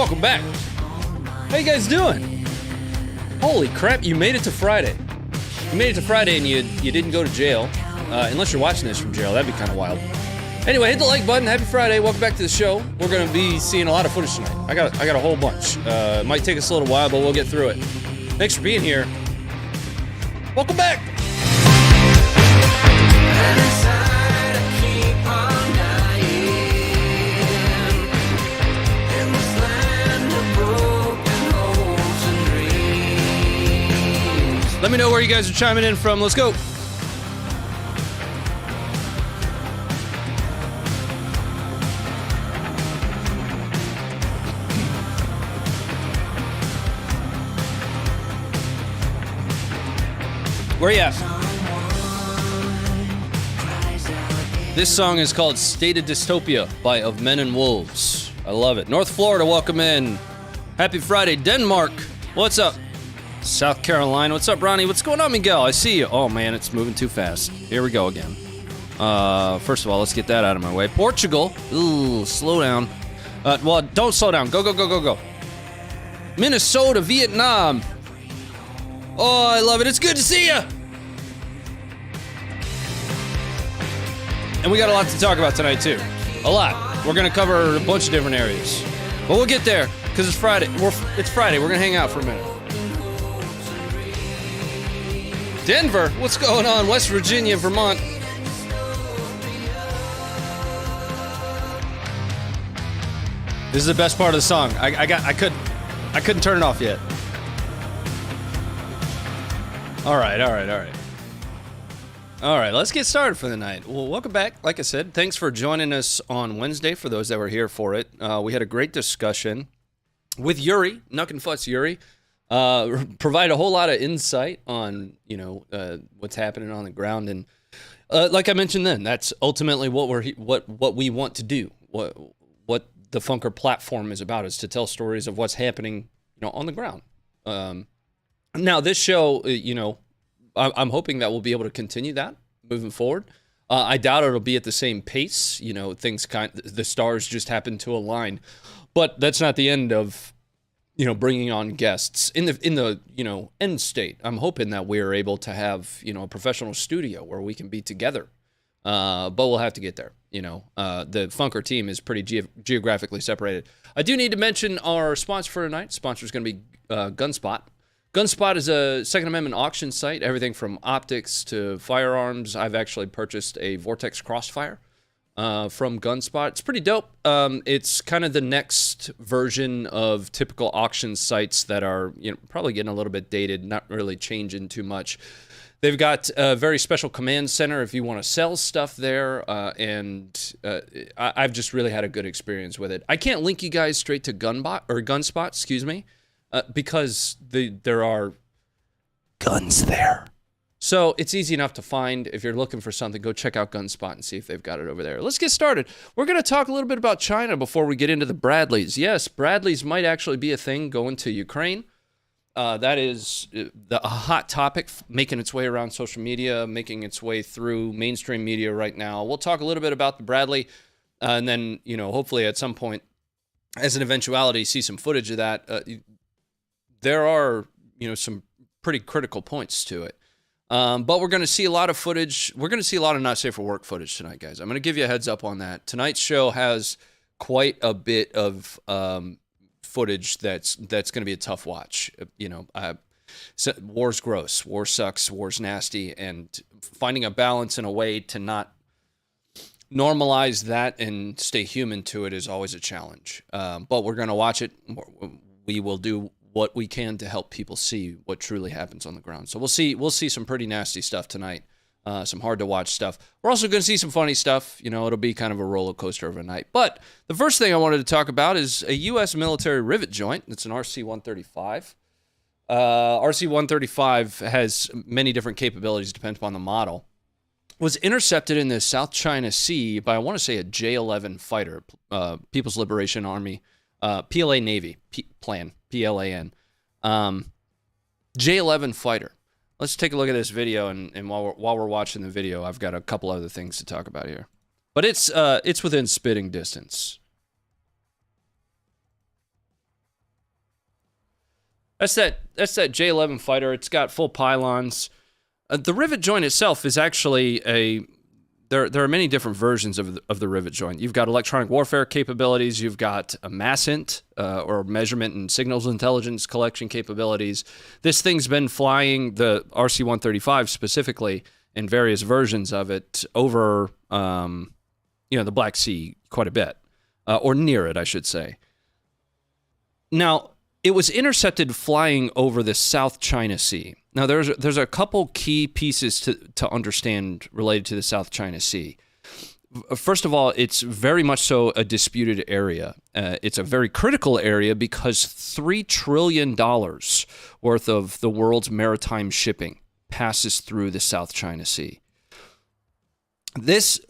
Welcome back. How you guys doing? Holy crap, you made it to Friday. You made it to Friday and you didn't go to jail. Unless you're watching this from jail, that'd be kind of wild. Anyway, hit the like button. Happy Friday. Welcome back to the show. We're going to be seeing a lot of footage tonight. I got a whole bunch. It might take us a little while, but we'll get through it. Thanks for being here. Welcome back. Let me know where you guys are chiming in from. Let's go. Where you at? This song is called Stated Dystopia by Of Men and Wolves. I love it. North Florida, welcome in. Happy Friday. Denmark, what's up? South Carolina, what's up, Ronnie? What's going on, Miguel? I see you. Oh, man, it's moving too fast. Here we go again. First of all, let's get that out of my way. Portugal. Ooh, slow down. Well, don't slow down. Go, go, go, go, go. Minnesota, Vietnam. Oh, I love it. It's good to see you. And we got a lot to talk about tonight, too. A lot. We're going to cover a bunch of different areas. But we'll get there, because it's Friday. It's Friday. We're going to hang out for a minute. Denver, what's going on? West Virginia, Vermont. This is the best part of the song. I couldn't turn it off yet. All right. All right, let's get started for the night. Well, welcome back. Like I said, thanks for joining us on Wednesday for those that were here for it. We had a great discussion with Yuri, Nuck and Futz Yuri. Provide a whole lot of insight on, what's happening on the ground. And like I mentioned then, that's ultimately what we want to do. What the Funker platform is about, is to tell stories of what's happening, on the ground. Now, this show, I'm hoping that we'll be able to continue that moving forward. I doubt it'll be at the same pace. The stars just happen to align. But that's not the end of, bringing on guests in the end state. I'm hoping that we're able to have, a professional studio where we can be together. But we'll have to get there. The Funker team is pretty geographically separated. I do need to mention our sponsor for tonight. Sponsor is going to be Gunspot. Gunspot is a Second Amendment auction site, everything from optics to firearms. I've actually purchased a Vortex Crossfire from Gunspot. It's pretty dope. It's kind of the next version of typical auction sites that are probably getting a little bit dated, not really changing too much. They've got a very special command center if you want to sell stuff there, and I've just really had a good experience with it. I can't link you guys straight to Gunspot, excuse me. Because there are guns there. So it's easy enough to find. If you're looking for something, go check out Gunspot and see if they've got it over there. Let's get started. We're going to talk a little bit about China before we get into the Bradleys. Yes, Bradleys might actually be a thing going to Ukraine. That is a hot topic making its way around social media, making its way through mainstream media right now. We'll talk a little bit about the Bradley, and then, hopefully at some point, as an eventuality, see some footage of that. There are, some pretty critical points to it. But we're going to see a lot of footage. We're going to see a lot of not safe for work footage tonight, guys. I'm going to give you a heads up on that. Tonight's show has quite a bit of footage that's going to be a tough watch. War's gross. War sucks. War's nasty. And finding a balance in a way to not normalize that and stay human to it is always a challenge. But we're going to watch it. We will do what we can to help people see what truly happens on the ground. So we'll see some pretty nasty stuff tonight, some hard to watch stuff. We're also going to see some funny stuff. It'll be kind of a roller coaster of a night. But the first thing I wanted to talk about is a US Military Rivet Joint. It's an RC-135. RC-135 has many different capabilities depending upon the model. Was intercepted in the South China Sea by, I want to say, a J-11 fighter, People's Liberation Army, PLA Navy, PLAN. J-11 fighter. Let's take a look at this video, and while we're watching the video, I've got a couple other things to talk about here. But it's within spitting distance. That's that J-11 fighter. It's got full pylons. The rivet joint itself is actually a... There are many different versions of the rivet joint. You've got electronic warfare capabilities. You've got a MASINT, or measurement and signals intelligence collection capabilities. This thing's been flying the RC-135 specifically in various versions of it over, the Black Sea quite a bit, or near it, I should say. Now, it was intercepted flying over the South China Sea. Now, there's a couple key pieces to understand related to the South China Sea. First of all, it's very much so a disputed area. It's a very critical area because $3 trillion worth of the world's maritime shipping passes through the South China Sea. This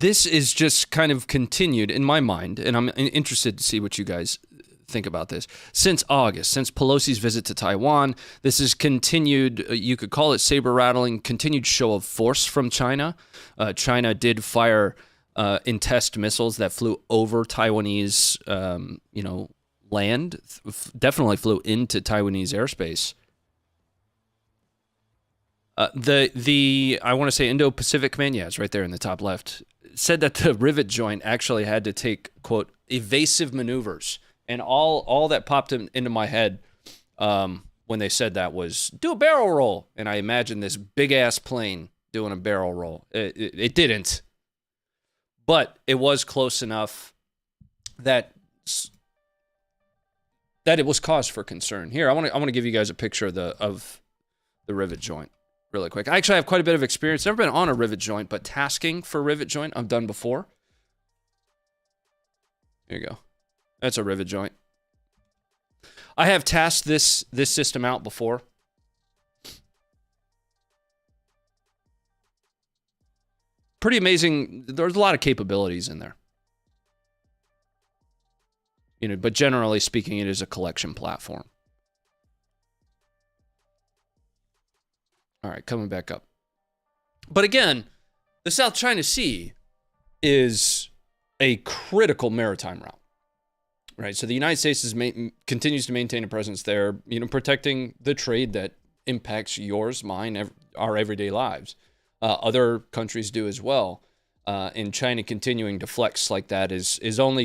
is just kind of continued in my mind, and I'm interested to see what you guys think about this. Since August, since Pelosi's visit to Taiwan, this has continued, you could call it saber-rattling, continued show of force from China. China did fire in-test missiles that flew over Taiwanese, land, definitely flew into Taiwanese airspace. I want to say Indo-Pacific Command, yeah, it's right there in the top left, said that the rivet joint actually had to take, quote, evasive maneuvers. And all that popped into my head when they said that was, do a barrel roll. And I imagined this big-ass plane doing a barrel roll. It didn't. But it was close enough that it was cause for concern. Here, I want to give you guys a picture of the rivet joint really quick. I actually have quite a bit of experience. Never been on a rivet joint, but tasking for rivet joint I've done before. Here you go. That's a rivet joint. I have tasked this system out before. Pretty amazing. There's a lot of capabilities in there. But generally speaking, it is a collection platform. All right, coming back up. But again, the South China Sea is a critical maritime route. Right, so the United States continues to maintain a presence there, protecting the trade that impacts yours, mine, our everyday lives. Other countries do as well, and China continuing to flex like that has only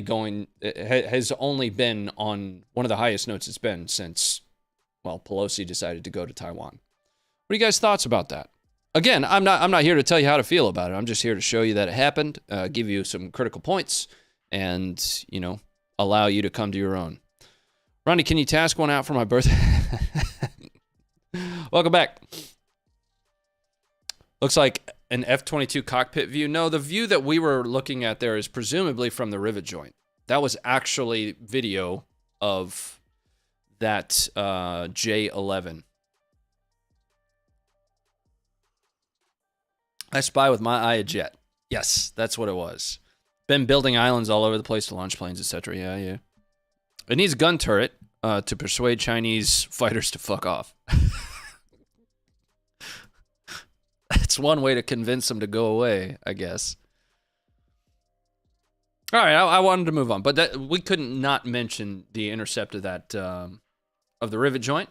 been on one of the highest notes it's been since, Pelosi decided to go to Taiwan. What are you guys' thoughts about that? Again, I'm not here to tell you how to feel about it. I'm just here to show you that it happened, give you some critical points, and allow you to come to your own. Ronnie, can you task one out for my birthday? Welcome back. Looks like an F-22 cockpit view. No, the view that we were looking at there is presumably from the rivet joint. That was actually video of that J-11. I spy with my eye a jet. Yes, that's what it was. Been building islands all over the place to launch planes, etc. Yeah. It needs a gun turret to persuade Chinese fighters to fuck off. That's one way to convince them to go away, I guess. All right, I wanted to move on, but we couldn't not mention the intercept of that of the rivet joint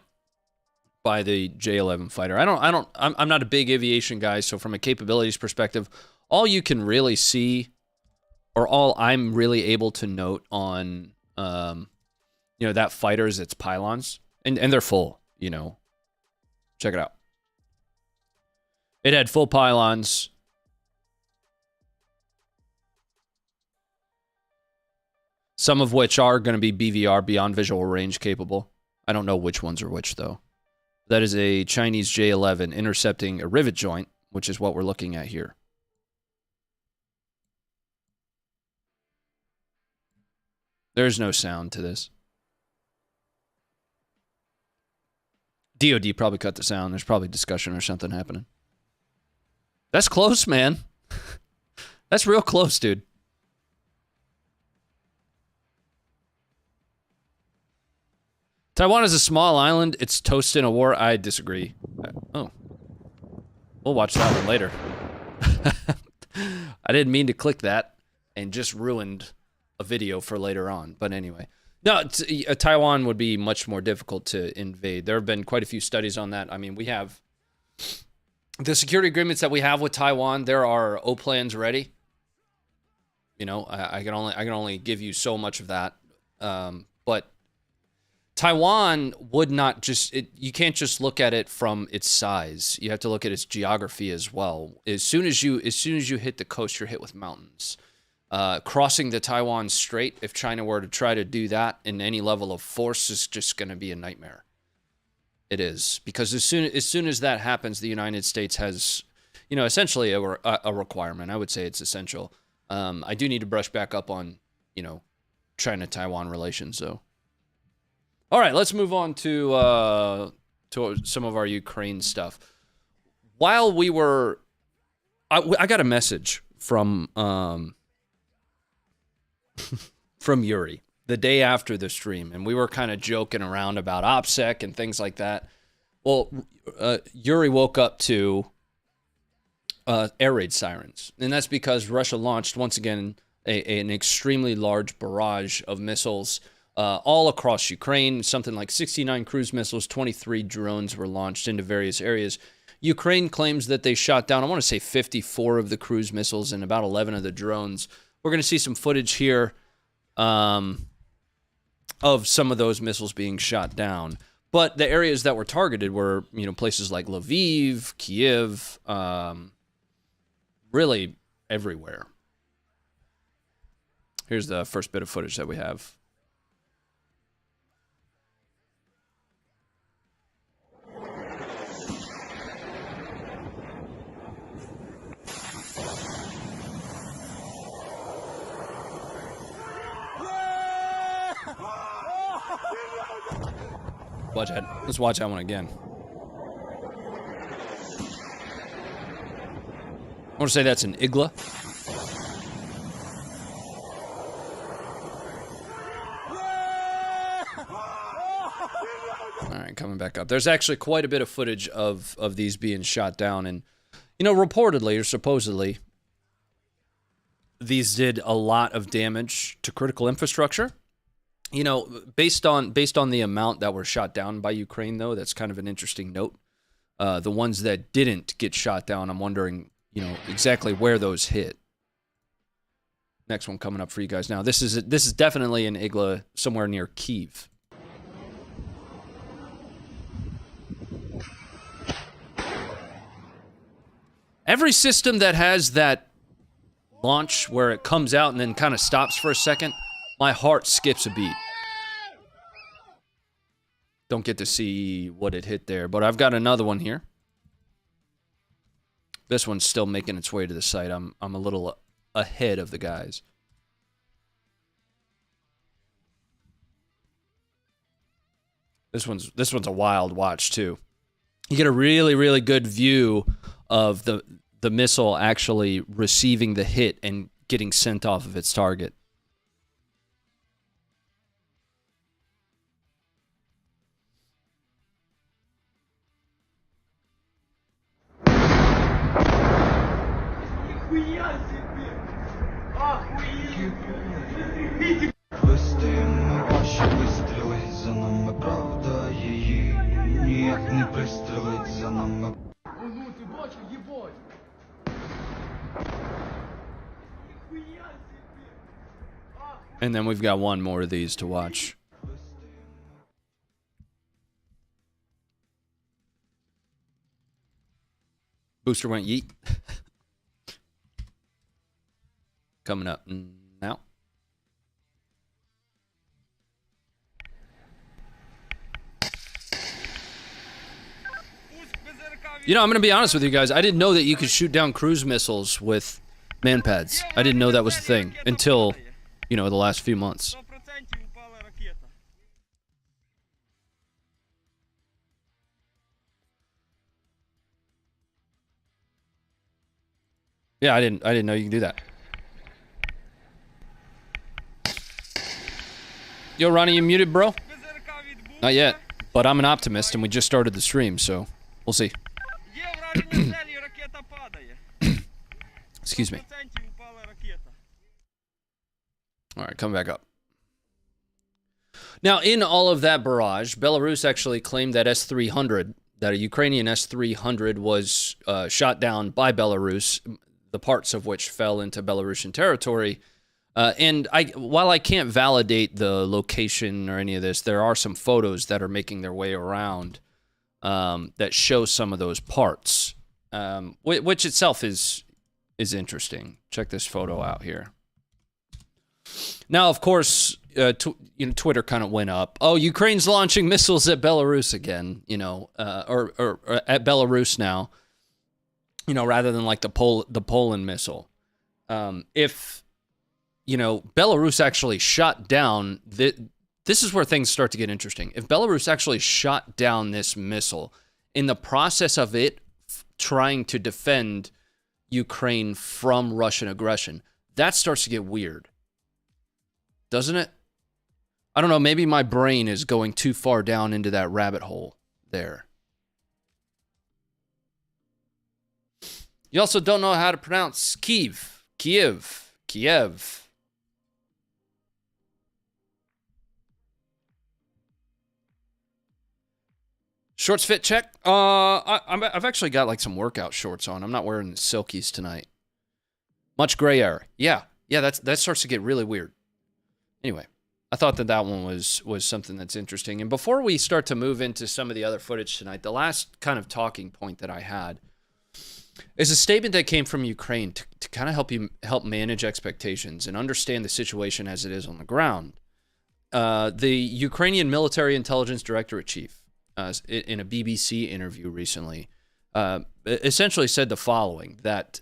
by the J-11 fighter. I'm not a big aviation guy, so from a capabilities perspective, all you can really see, or all I'm really able to note on, that fighter is its pylons, and they're full. Check it out. It had full pylons. Some of which are going to be BVR, beyond visual range capable. I don't know which ones are which, though. That is a Chinese J-11 intercepting a rivet joint, which is what we're looking at here. There's no sound to this. DOD probably cut the sound. There's probably discussion or something happening. That's close, man. That's real close, dude. Taiwan is a small island. It's toast in a war. I disagree. Oh. We'll watch that one later. I didn't mean to click that and just ruined a video for later on. But anyway. No, Taiwan would be much more difficult to invade. There have been quite a few studies on that. I mean, we have the security agreements that we have with Taiwan. There are O plans ready. You know, I can only give you so much of that. But Taiwan would not just, you can't just look at it from its size. You have to look at its geography as well. As soon as you hit the coast, you're hit with mountains. Crossing the Taiwan Strait, if China were to try to do that in any level of force, is just going to be a nightmare. It is, because as soon as that happens, the United States has, you know, essentially a requirement. I would say it's essential. I do need to brush back up on, you know, China-Taiwan relations, though. All right, let's move on to some of our Ukraine stuff. While we were, I got a message from from Yuri the day after the stream, and we were kind of joking around about OPSEC and things like that. Well, Yuri woke up to air raid sirens, and that's because Russia launched once again an extremely large barrage of missiles all across Ukraine. Something like 69 cruise missiles, 23 drones were launched into various areas. Ukraine claims that they shot down, I want to say 54 of the cruise missiles and about 11 of the drones. We're going to see some footage here of some of those missiles being shot down. But the areas that were targeted were, you know, places like Lviv, Kyiv, really everywhere. Here's the first bit of footage that we have. Watch that. Let's watch that one again. I want to say that's an Igla. All right, coming back up. There's actually quite a bit of footage of these being shot down, and you know, reportedly or supposedly, these did a lot of damage to critical infrastructure. You know, based on the amount that were shot down by Ukraine, though, that's kind of an interesting note. The ones that didn't get shot down, I'm wondering, you know, exactly where those hit. Next one coming up for you guys now. This is definitely an Igla somewhere near Kyiv. Every system that has that launch where it comes out and then kind of stops for a second, my heart skips a beat. Don't get to see what it hit there, but I've got another one here. This one's still making its way to the site. I'm a little ahead of the guys. This one's a wild watch too. You get a really, really good view of the missile actually receiving the hit and getting sent off of its target. And then we've got one more of these to watch. Booster went yeet. Coming up now. You know, I'm going to be honest with you guys. I didn't know that you could shoot down cruise missiles with manpads. I didn't know that was a thing until, you know, the last few months. Yeah, I didn't know you can do that. Yo, Ronnie, you muted, bro? Not yet, but I'm an optimist, and we just started the stream, so we'll see. Excuse me. All right, come back up. Now, in all of that barrage, Belarus actually claimed that S-300, that a Ukrainian S-300 was shot down by Belarus, the parts of which fell into Belarusian territory. And while I can't validate the location or any of this, there are some photos that are making their way around that show some of those parts, which itself is interesting. Check this photo out here. Now, of course, Twitter kind of went up. Oh, Ukraine's launching missiles at Belarus again, or at Belarus now, rather than like the Poland missile. If Belarus actually shot down, this is where things start to get interesting. If Belarus actually shot down this missile in the process of it trying to defend Ukraine from Russian aggression, that starts to get weird. Doesn't it? I don't know, maybe my brain is going too far down into that rabbit hole there. You also don't know how to pronounce Kyiv. Shorts fit check. I've actually got like some workout shorts on. I'm not wearing the silkies tonight. Much gray area. Yeah, that starts to get really weird. Anyway, I thought that one was something that's interesting. And before we start to move into some of the other footage tonight, the last kind of talking point that I had is a statement that came from Ukraine to kind of help manage expectations and understand the situation as it is on the ground. The Ukrainian Military Intelligence Directorate-Chief, in a BBC interview recently, essentially said the following, that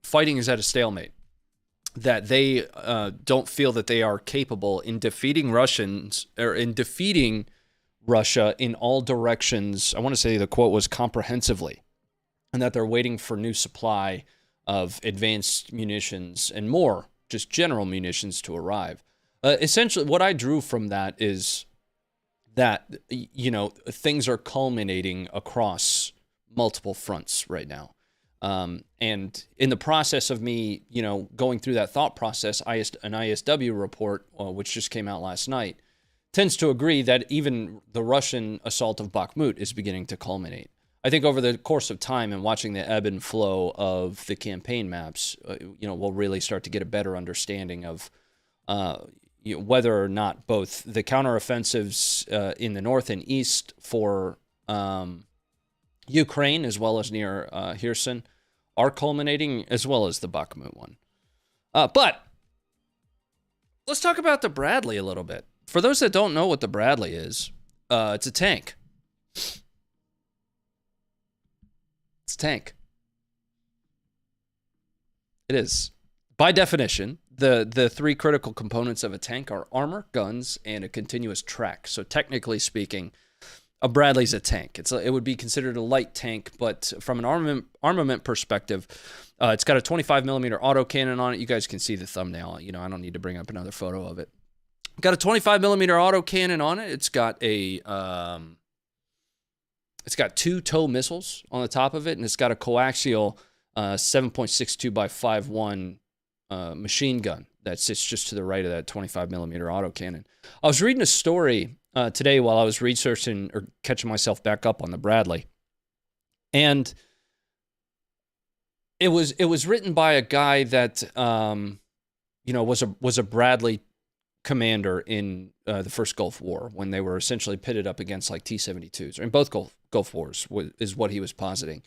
fighting is at a stalemate, that they don't feel that they are capable in defeating Russians, or in defeating Russia in all directions. I want to say the quote was comprehensively, and that they're waiting for new supply of advanced munitions and more, just general munitions to arrive. Essentially, what I drew from that is that, things are culminating across multiple fronts right now. And in the process of me, going through that thought process, an ISW report, which just came out last night, tends to agree that even the Russian assault of Bakhmut is beginning to culminate. I think over the course of time and watching the ebb and flow of the campaign maps, we'll really start to get a better understanding of whether or not both the counteroffensives in the north and east for Ukraine, as well as near Kherson, are culminating, as well as the Bakhmut one. But let's talk about the Bradley a little bit. For those that don't know what the Bradley is, it's a tank. It's a tank. It is. By definition, the three critical components of a tank are armor, guns, and a continuous track. So technically speaking, a Bradley's a tank. It would be considered a light tank, but from an armament perspective, it's got a 25 millimeter autocannon on it. You guys can see the thumbnail. I don't need to bring up another photo of it. Got a 25 millimeter autocannon on it. It's got two tow missiles on the top of it, and it's got a coaxial 7.62 by 5.1 machine gun that sits just to the right of that 25 millimeter autocannon. I was reading a story today while I was researching or catching myself back up on the Bradley, and it was written by a guy that was a Bradley commander in the first Gulf War, when they were essentially pitted up against like T-72s, or in both Gulf Wars is what he was positing.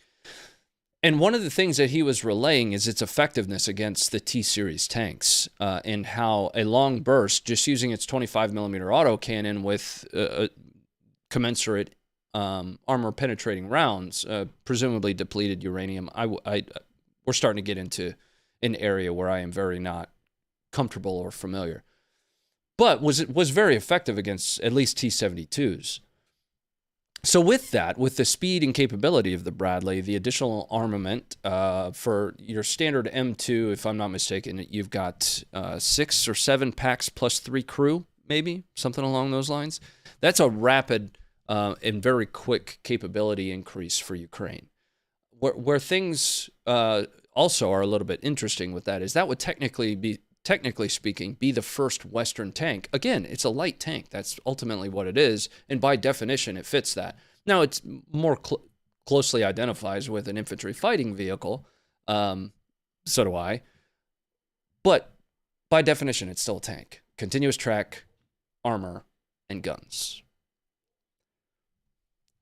And one of the things that he was relaying is its effectiveness against the T-series tanks, and how a long burst, just using its 25 millimeter autocannon with commensurate armor-penetrating rounds, presumably depleted uranium. We're starting to get into an area where I am very not comfortable or familiar, but was very effective against at least T-72s. So with that, with the speed and capability of the Bradley, the additional armament for your standard M2, if I'm not mistaken, you've got 6 or 7 packs plus 3 crew, maybe, something along those lines. That's a rapid and very quick capability increase for Ukraine. Where things also are a little bit interesting with that is that would technically be technically speaking, be the first Western tank. Again, it's a light tank. That's ultimately what it is. And by definition, it fits that. Now, it's more closely identifies with an infantry fighting vehicle. So do I. But by definition, it's still a tank. Continuous track, armor, and guns.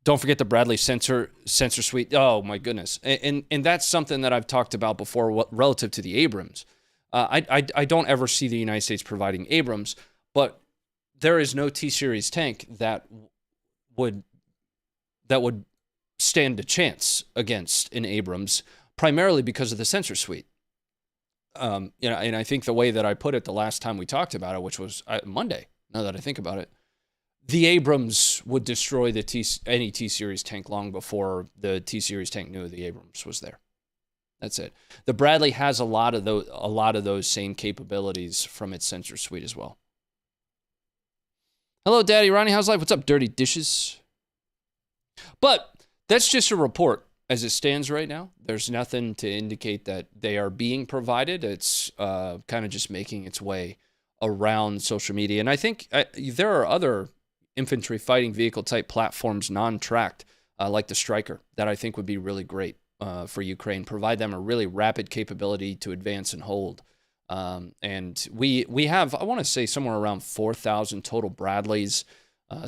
Don't forget the Bradley sensor suite. Oh, my goodness. And that's something that I've talked about before relative to the Abrams. I don't ever see the United States providing Abrams, but there is no T-Series tank that would stand a chance against an Abrams, primarily because of the sensor suite. And I think the way that I put it the last time we talked about it, which was Monday, now that I think about it, the Abrams would destroy any T-Series tank long before the T-Series tank knew the Abrams was there. That's it. The Bradley has a lot of those same capabilities from its sensor suite as well. Hello, Daddy Ronnie. How's life? What's up, dirty dishes? But that's just a report as it stands right now. There's nothing to indicate that they are being provided. It's kind of just making its way around social media. And I think there are other infantry fighting vehicle type platforms, non-tracked, like the Stryker, that I think would be really great for Ukraine. Provide them a really rapid capability to advance and hold. And we have, I want to say, somewhere around 4,000 total Bradleys. A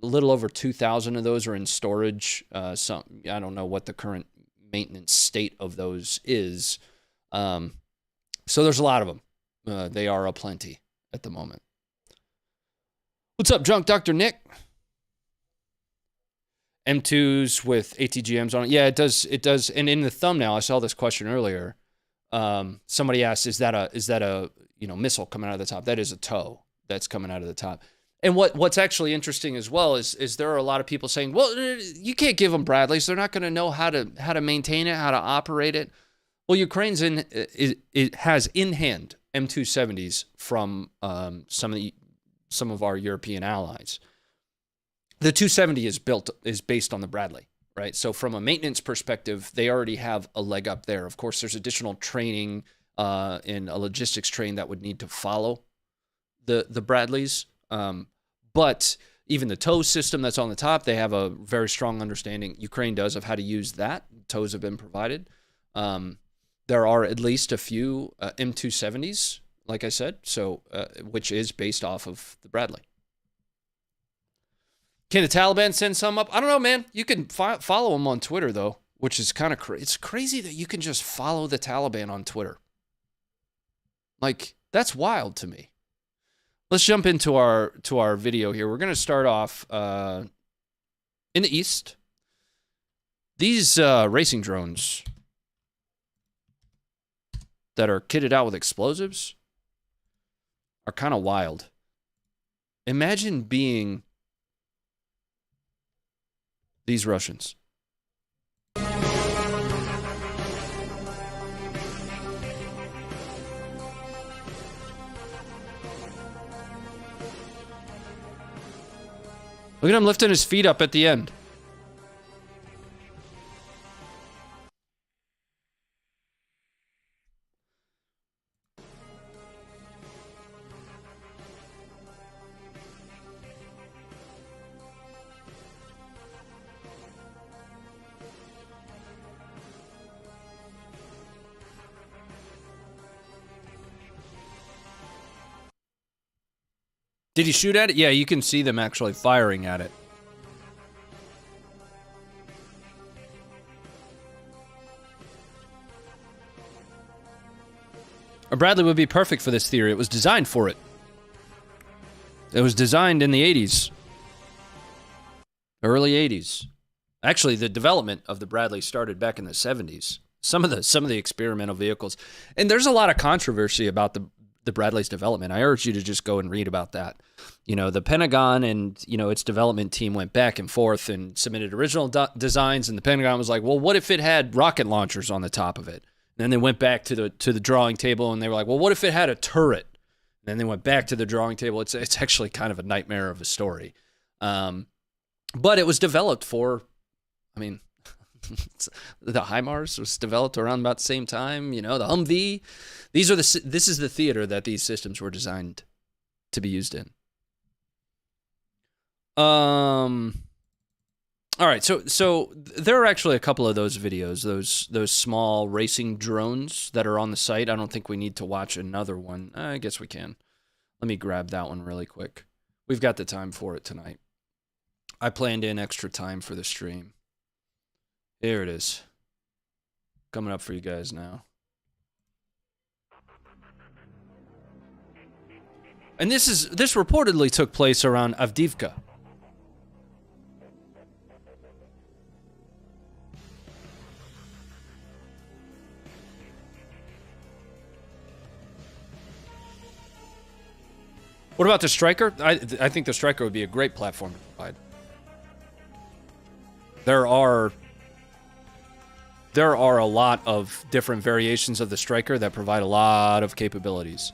little over 2,000 of those are in storage. I don't know what the current maintenance state of those is. So there's a lot of them. They are aplenty at the moment. What's up, Drunk Dr. Nick? M2s with ATGMs on it. Yeah, it does. It does. And in the thumbnail, I saw this question earlier. Somebody asked, "Is that a missile coming out of the top?" That is a TOW that's coming out of the top. And what's actually interesting as well is there are a lot of people saying, "Well, you can't give them Bradleys. They're not going to know how to maintain it, how to operate it." Well, Ukraine's it has in hand M270s from some of our European allies. The 270 is based on the Bradley, right? So from a maintenance perspective, they already have a leg up there. Of course, there's additional training and a logistics train that would need to follow the Bradleys. But even the TOW system that's on the top, they have a very strong understanding, Ukraine does, of how to use that. TOWs have been provided. There are at least a few M270s, like I said, so which is based off of the Bradley. Can the Taliban send some up? I don't know, man. You can follow them on Twitter, though, which is kind of it's crazy that you can just follow the Taliban on Twitter. Like, that's wild to me. Let's jump into our video here. We're going to start off in the east. These racing drones that are kitted out with explosives are kind of wild. Imagine being these Russians. Look at him lifting his feet up at the end. Did he shoot at it? Yeah, you can see them actually firing at it. A Bradley would be perfect for this theory. It was designed for it. It was designed in the 80s. Early 80s. Actually, the development of the Bradley started back in the 70s. Some of the experimental vehicles. And there's a lot of controversy about the Bradley's development. I urge you to just go and read about that. You know, the Pentagon and, its development team went back and forth and submitted original designs, and the Pentagon was like, well, what if it had rocket launchers on the top of it? And then they went back to the drawing table, and they were like, well, what if it had a turret? And then they went back to the drawing table. It's actually kind of a nightmare of a story. But it was developed for, The HIMARS was developed around about the same time. You know, the Humvee. This is the theater that these systems were designed to be used in. All right, so there are actually a couple of those videos, those small racing drones that are on the site. I don't think we need to watch another one. I guess we can. Let me grab that one really quick. We've got the time for it tonight. I planned in extra time for the stream. Here it is. Coming up for you guys now. And this reportedly took place around Avdiivka. What about the Striker? I think the Striker would be a great platform to provide. There are a lot of different variations of the Striker that provide a lot of capabilities.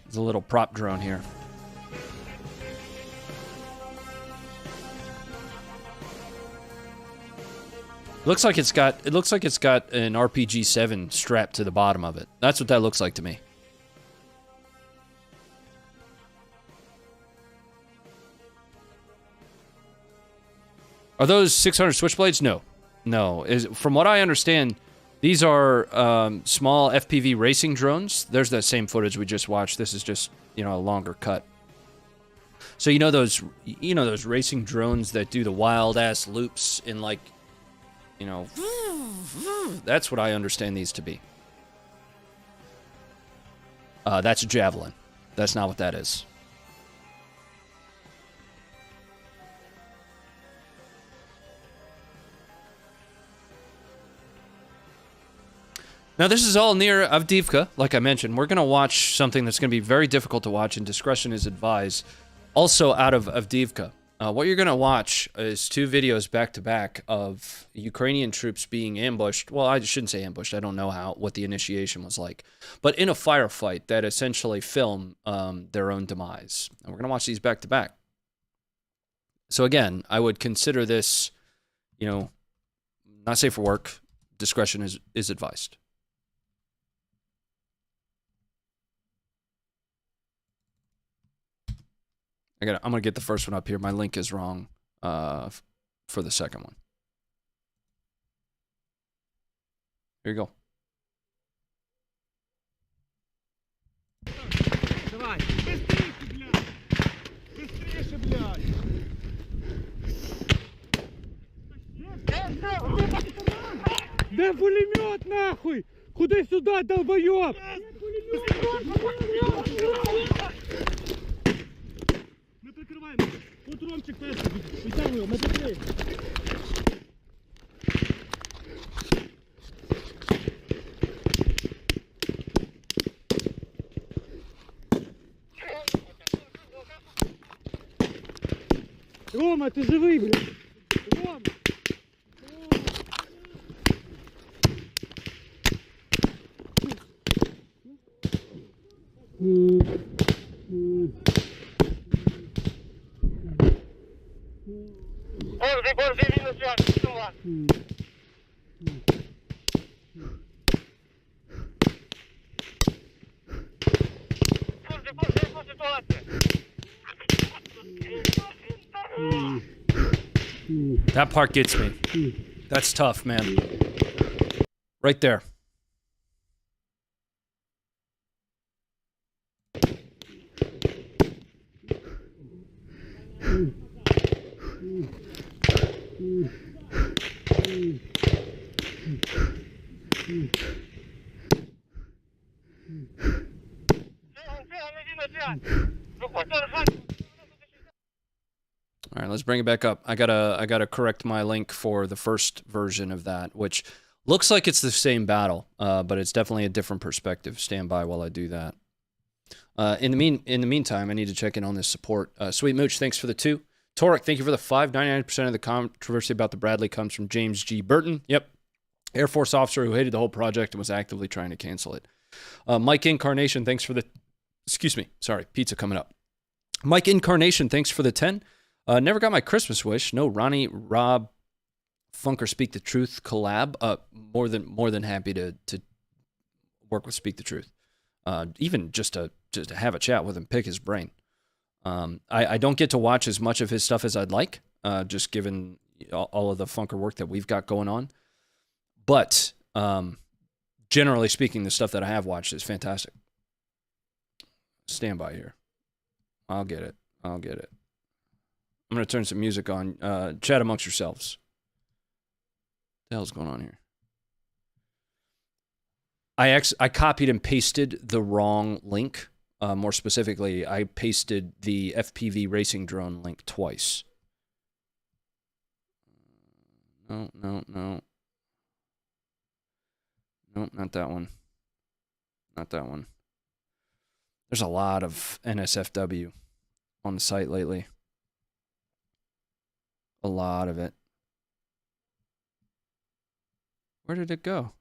There's a little prop drone here. Looks like it's got an RPG-7 strapped to the bottom of it. That's what that looks like to me. Are those 600 Switchblades? No. No. From what I understand, these are small FPV racing drones. There's that same footage we just watched. This is just, a longer cut. So you know those racing drones that do the wild ass loops in that's what I understand these to be. That's a Javelin. That's not what that is. Now, this is all near Avdiivka, like I mentioned. We're going to watch something that's going to be very difficult to watch, and discretion is advised. Also out of Avdiivka. What you're going to watch is two videos back-to-back of Ukrainian troops being ambushed. Well, I shouldn't say ambushed. I don't know what the initiation was like. But in a firefight that essentially film their own demise. And we're going to watch these back-to-back. So again, I would consider this, not safe for work. Discretion is advised. I'm gonna get the first one up here. My link is wrong for the second one. Here you go. Давай, быстрее, блядь! Да пулемет нахуй! Куда сюда, долбоёб? Мы прикрываем. Вот Ромчик тоже. Вытягиваем, мы прикрыли. Рома, ты живый, блядь! Рома! Боже, минус связь, что у вас? Боже, ситуация. That part gets me. That's tough, man. Right there. All right, let's bring it back up. I gotta correct my link for the first version of that, which looks like it's the same battle, but it's definitely a different perspective. Stand by while I do that. In the meantime, I need to check in on this support. Sweet Mooch, thanks for the 2. Torek, thank you for the 5. 99% of the controversy about the Bradley comes from James G. Burton. Yep. Air Force officer who hated the whole project and was actively trying to cancel it. Mike Incarnation, thanks for the... Excuse me. Sorry, pizza coming up. Mike Incarnation, thanks for the 10. Never got my Christmas wish. No Ronnie, Rob, Funker Speak the Truth collab. More than happy to work with Speak the Truth. Even just to have a chat with him, pick his brain. I don't get to watch as much of his stuff as I'd like, just given all of the Funker work that we've got going on. But generally speaking, the stuff that I have watched is fantastic. Stand by here. I'll get it. I'm going to turn some music on. Chat amongst yourselves. What the hell's going on here? I copied and pasted the wrong link. More specifically, I pasted the FPV racing drone link twice. No. Nope, not that one. Not that one. There's a lot of NSFW on the site lately. A lot of it. Where did it go?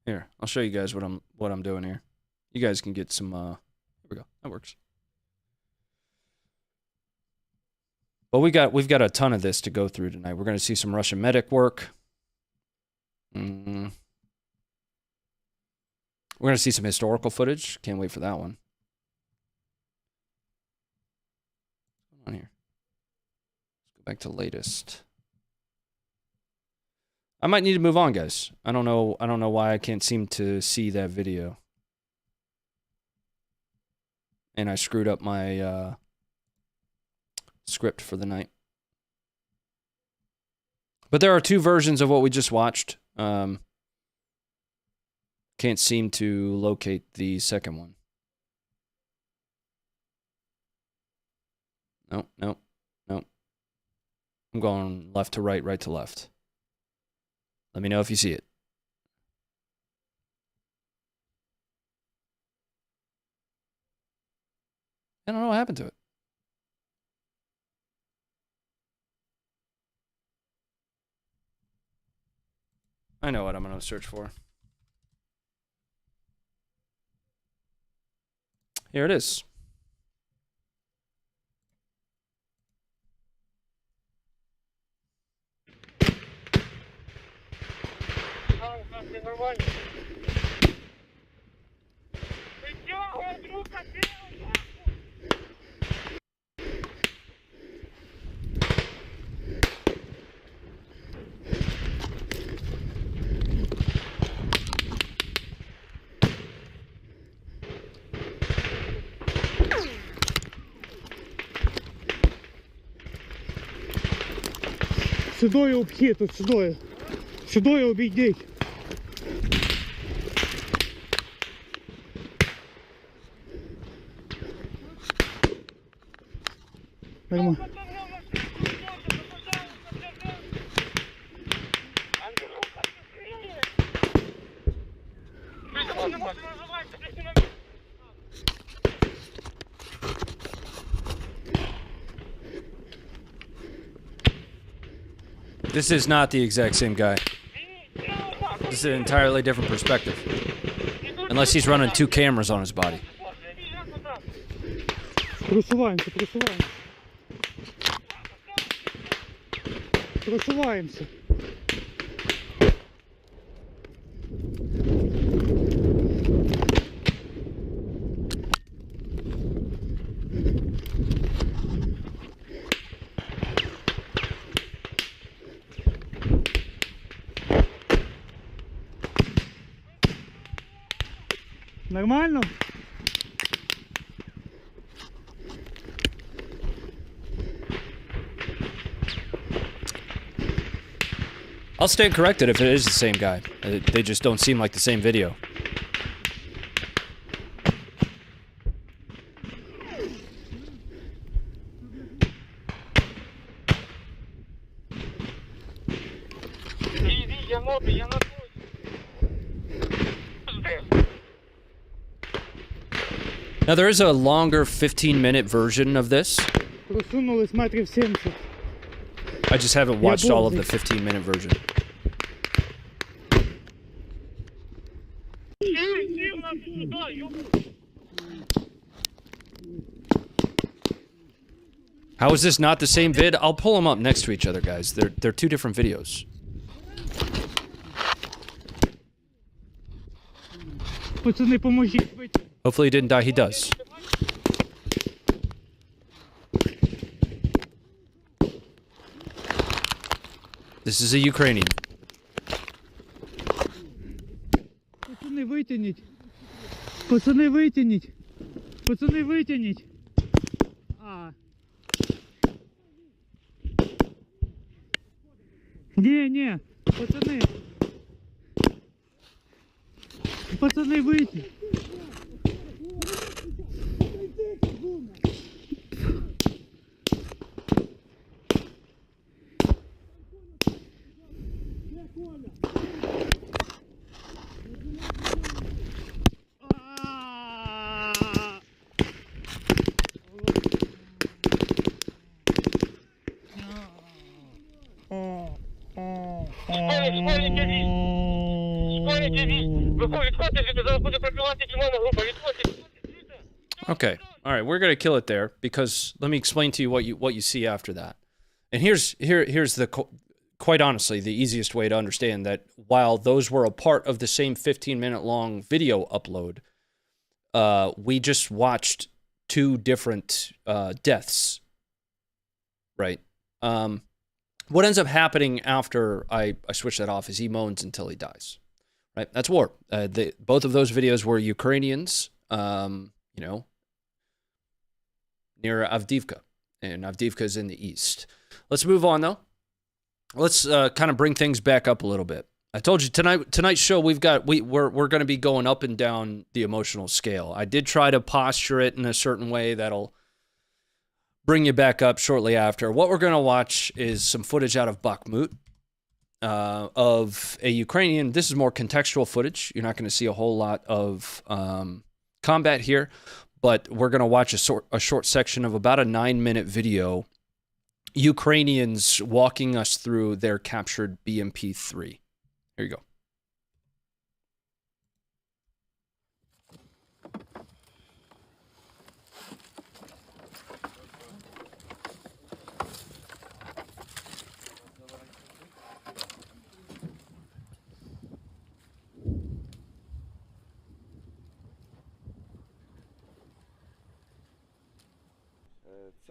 Here, I'll show you guys what I'm doing here. You guys can get some here we go. That works. But we've got a ton of this to go through tonight. We're going to see some Russian medic work. We're going to see some historical footage. Can't wait for that one. What's going on here? Let's go back to latest. I might need to move on, guys. I don't know why I can't seem to see that video. And I screwed up my script for the night. But there are 2 versions of what we just watched. Can't seem to locate the second one. Nope. I'm going left to right, right to left. Let me know if you see it. I don't know what happened to it. I know what I'm going to search for. Here it is. Сюдою обхід, тут сюдою. Сюдою обійдіть. Нормально. This is not the exact same guy. This is an entirely different perspective. Unless he's running 2 cameras on his body. Просуваємося, просуваємося. Просуваємося. Нормально? I'll stand corrected if it is the same guy. They just don't seem like the same video. Now there is a longer 15-minute version of this. Просунулись метрів 70. I just haven't watched all of the 15-minute version. How is this not the same vid? I'll pull them up next to each other, guys. They're two different videos. Пацани, поможіть. Hopefully he didn't die. He does. This is a Ukrainian. Пацани, витягніть. Пацани, витягніть. Пацани, витягніть. А. Ні. Пацани. Пацани, витягніть. Okay, all right, we're gonna kill it there because let me explain to you what you see after that. And here's the quite honestly the easiest way to understand that while those were a part of the same 15-minute long video upload, we just watched two different deaths, right? What ends up happening after I switch that off is he moans until he dies, right? That's war. Both of those videos were Ukrainians, you know, near Avdiivka, and Avdiivka is in the east. Let's move on though. Let's kind of bring things back up a little bit. I told you tonight's show we're going to be going up and down the emotional scale. I did try to posture it in a certain way that'll bring you back up shortly after. What we're going to watch is some footage out of Bakhmut of a Ukrainian. This is more contextual footage. You're not going to see a whole lot of combat here, but we're going to watch a short section of about a 9-minute video. Ukrainians walking us through their captured BMP-3. Here you go.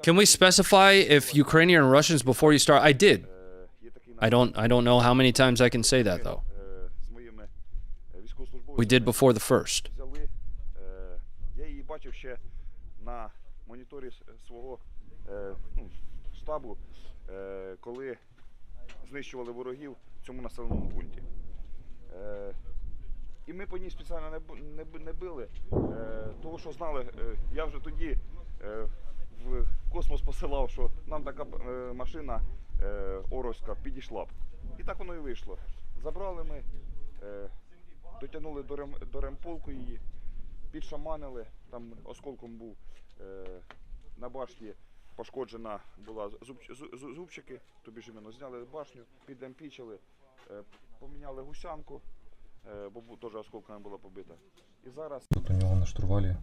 Can we specify if Ukrainian or Russians before you start? I did. I don't know how many times I can say that though. We did before the first. Я її бачив ще на моніторі свого штабу, коли знищували ворогів в цьому населеному пункті. І ми по ній спеціально не били, того що знали, я вже тоді в космос посилав, що нам така машина Оровська підійшла б. І так воно і вийшло. Забрали ми, дотягнули до ремполку її, підшаманили, там осколком був на башті, пошкоджена була зубчики, тобі ж іменно зняли башню, підемпічили, поміняли гусянку, бо теж осколками була побита. І зараз... У нього на штурвалі.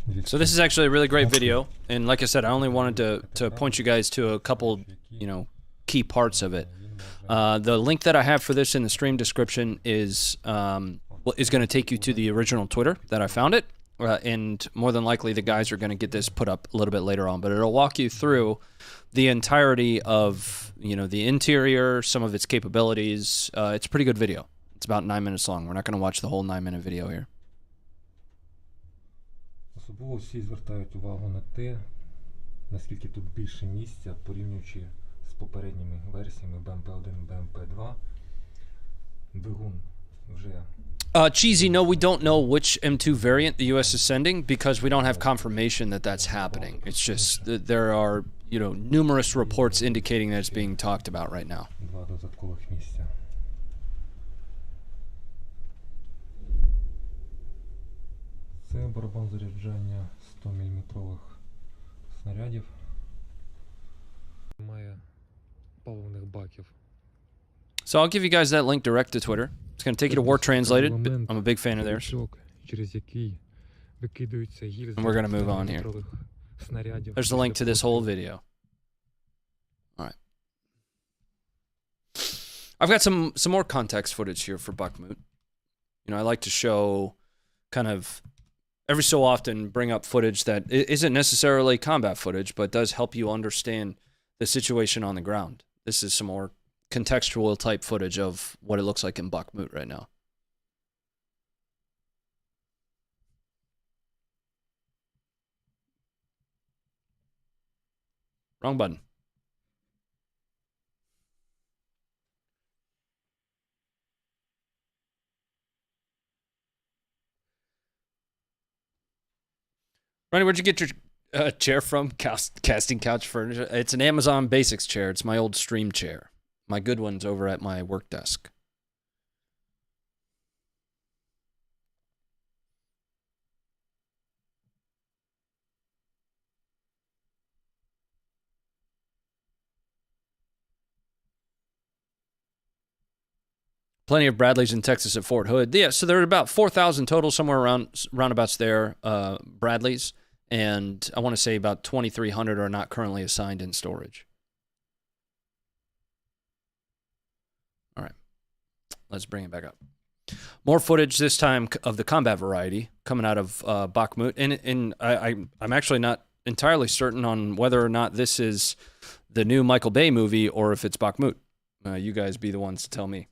So this is actually a really great video, and like I said, I only wanted to point you guys to a couple, you know, key parts of it. The link that I have for this in the stream description is going to take you to the original Twitter that I found it, and more than likely the guys are going to get this put up a little bit later on, but it'll walk you through the entirety of, you know, the interior, some of its capabilities. It's a pretty good video. It's about 9 minutes long. We're not going to watch the whole 9-minute video here. Особливо всі звертають увагу на те, наскільки тут більше місця, порівнюючи з попередніми версіями БМП-1, БМП-2. Двигун вже... Cheesy, no, we don't know which M2 variant the U.S. is sending because we don't have confirmation that that's happening. It's just that there are, you know, numerous reports indicating that it's being talked about right now. Два додаткових місця. Це барабан заряджання 100-мм снарядів. Немає паливних баків. So I'll give you guys that link direct to Twitter. It's going to take you to War Translated. I'm a big fan of theirs. Через який викидаються гільзи And we're going to move on here. міліметрових снарядів. There's the link to this whole video. All right. I've got some more context footage here for Bakhmut. You know, I like to show kind of every so often bring up footage that isn't necessarily combat footage, but does help you understand the situation on the ground. This is some more contextual type footage of what it looks like in Bakhmut right now. Wrong button. Ronnie, where'd you get your chair from? Casting couch furniture. It's an Amazon Basics chair. It's my old stream chair. My good one's over at my work desk. Plenty of Bradleys in Texas at Fort Hood. Yeah, so there are about 4,000 total, somewhere around roundabouts there, Bradleys. And I want to say about 2,300 are not currently assigned in storage. All right, let's bring it back up. More footage this time of the combat variety coming out of Bakhmut. And I'm actually not entirely certain on whether or not this is the new Michael Bay movie or if it's Bakhmut. You guys be the ones to tell me.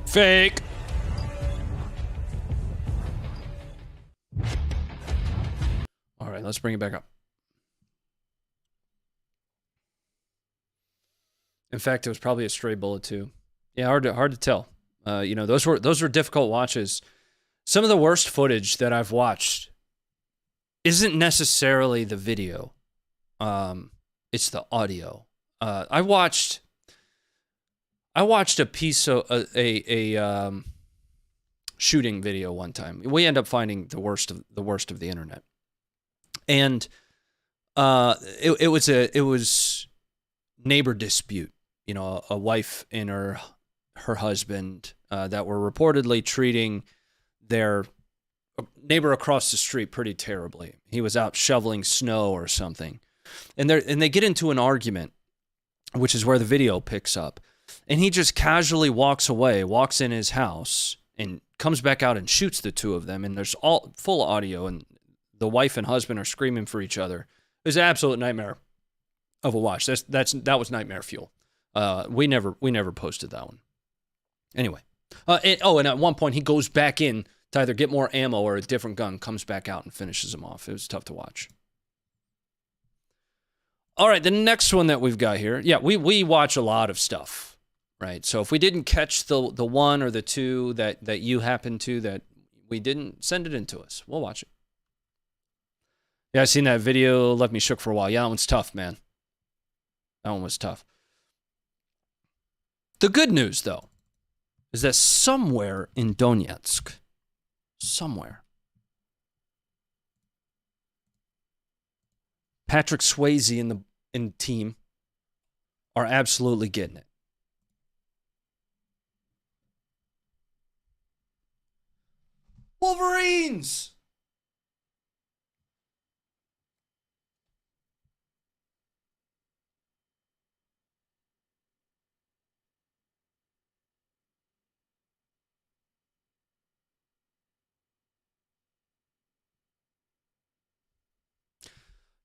Fake. All right, let's bring it back up. In fact, it was probably a stray bullet too. Yeah, hard to tell. You know, those were difficult watches. Some of the worst footage that I've watched isn't necessarily the video. It's the audio. I watched a piece of a shooting video one time. We end up finding the worst of the internet, and it was neighbor dispute. You know, a wife and her husband that were reportedly treating their neighbor across the street pretty terribly. He was out shoveling snow or something, and they get into an argument, which is where the video picks up. And he just casually walks away, walks in his house, and comes back out and shoots the two of them. And there's all full audio, and the wife and husband are screaming for each other. It was an absolute nightmare of a watch. That was nightmare fuel. We never posted that one. Anyway, and at one point he goes back in to either get more ammo or a different gun, comes back out and finishes him off. It was tough to watch. All right, the next one that we've got here. Yeah, we watch a lot of stuff. Right, so if we didn't catch the one or the two that you happen to, that we didn't, send it in to us. We'll watch it. Yeah, I seen that video, left me shook for a while. Yeah, that one's tough, man. That one was tough. The good news, though, is that somewhere in Donetsk, Patrick Swayze and the team are absolutely getting it. Wolverines!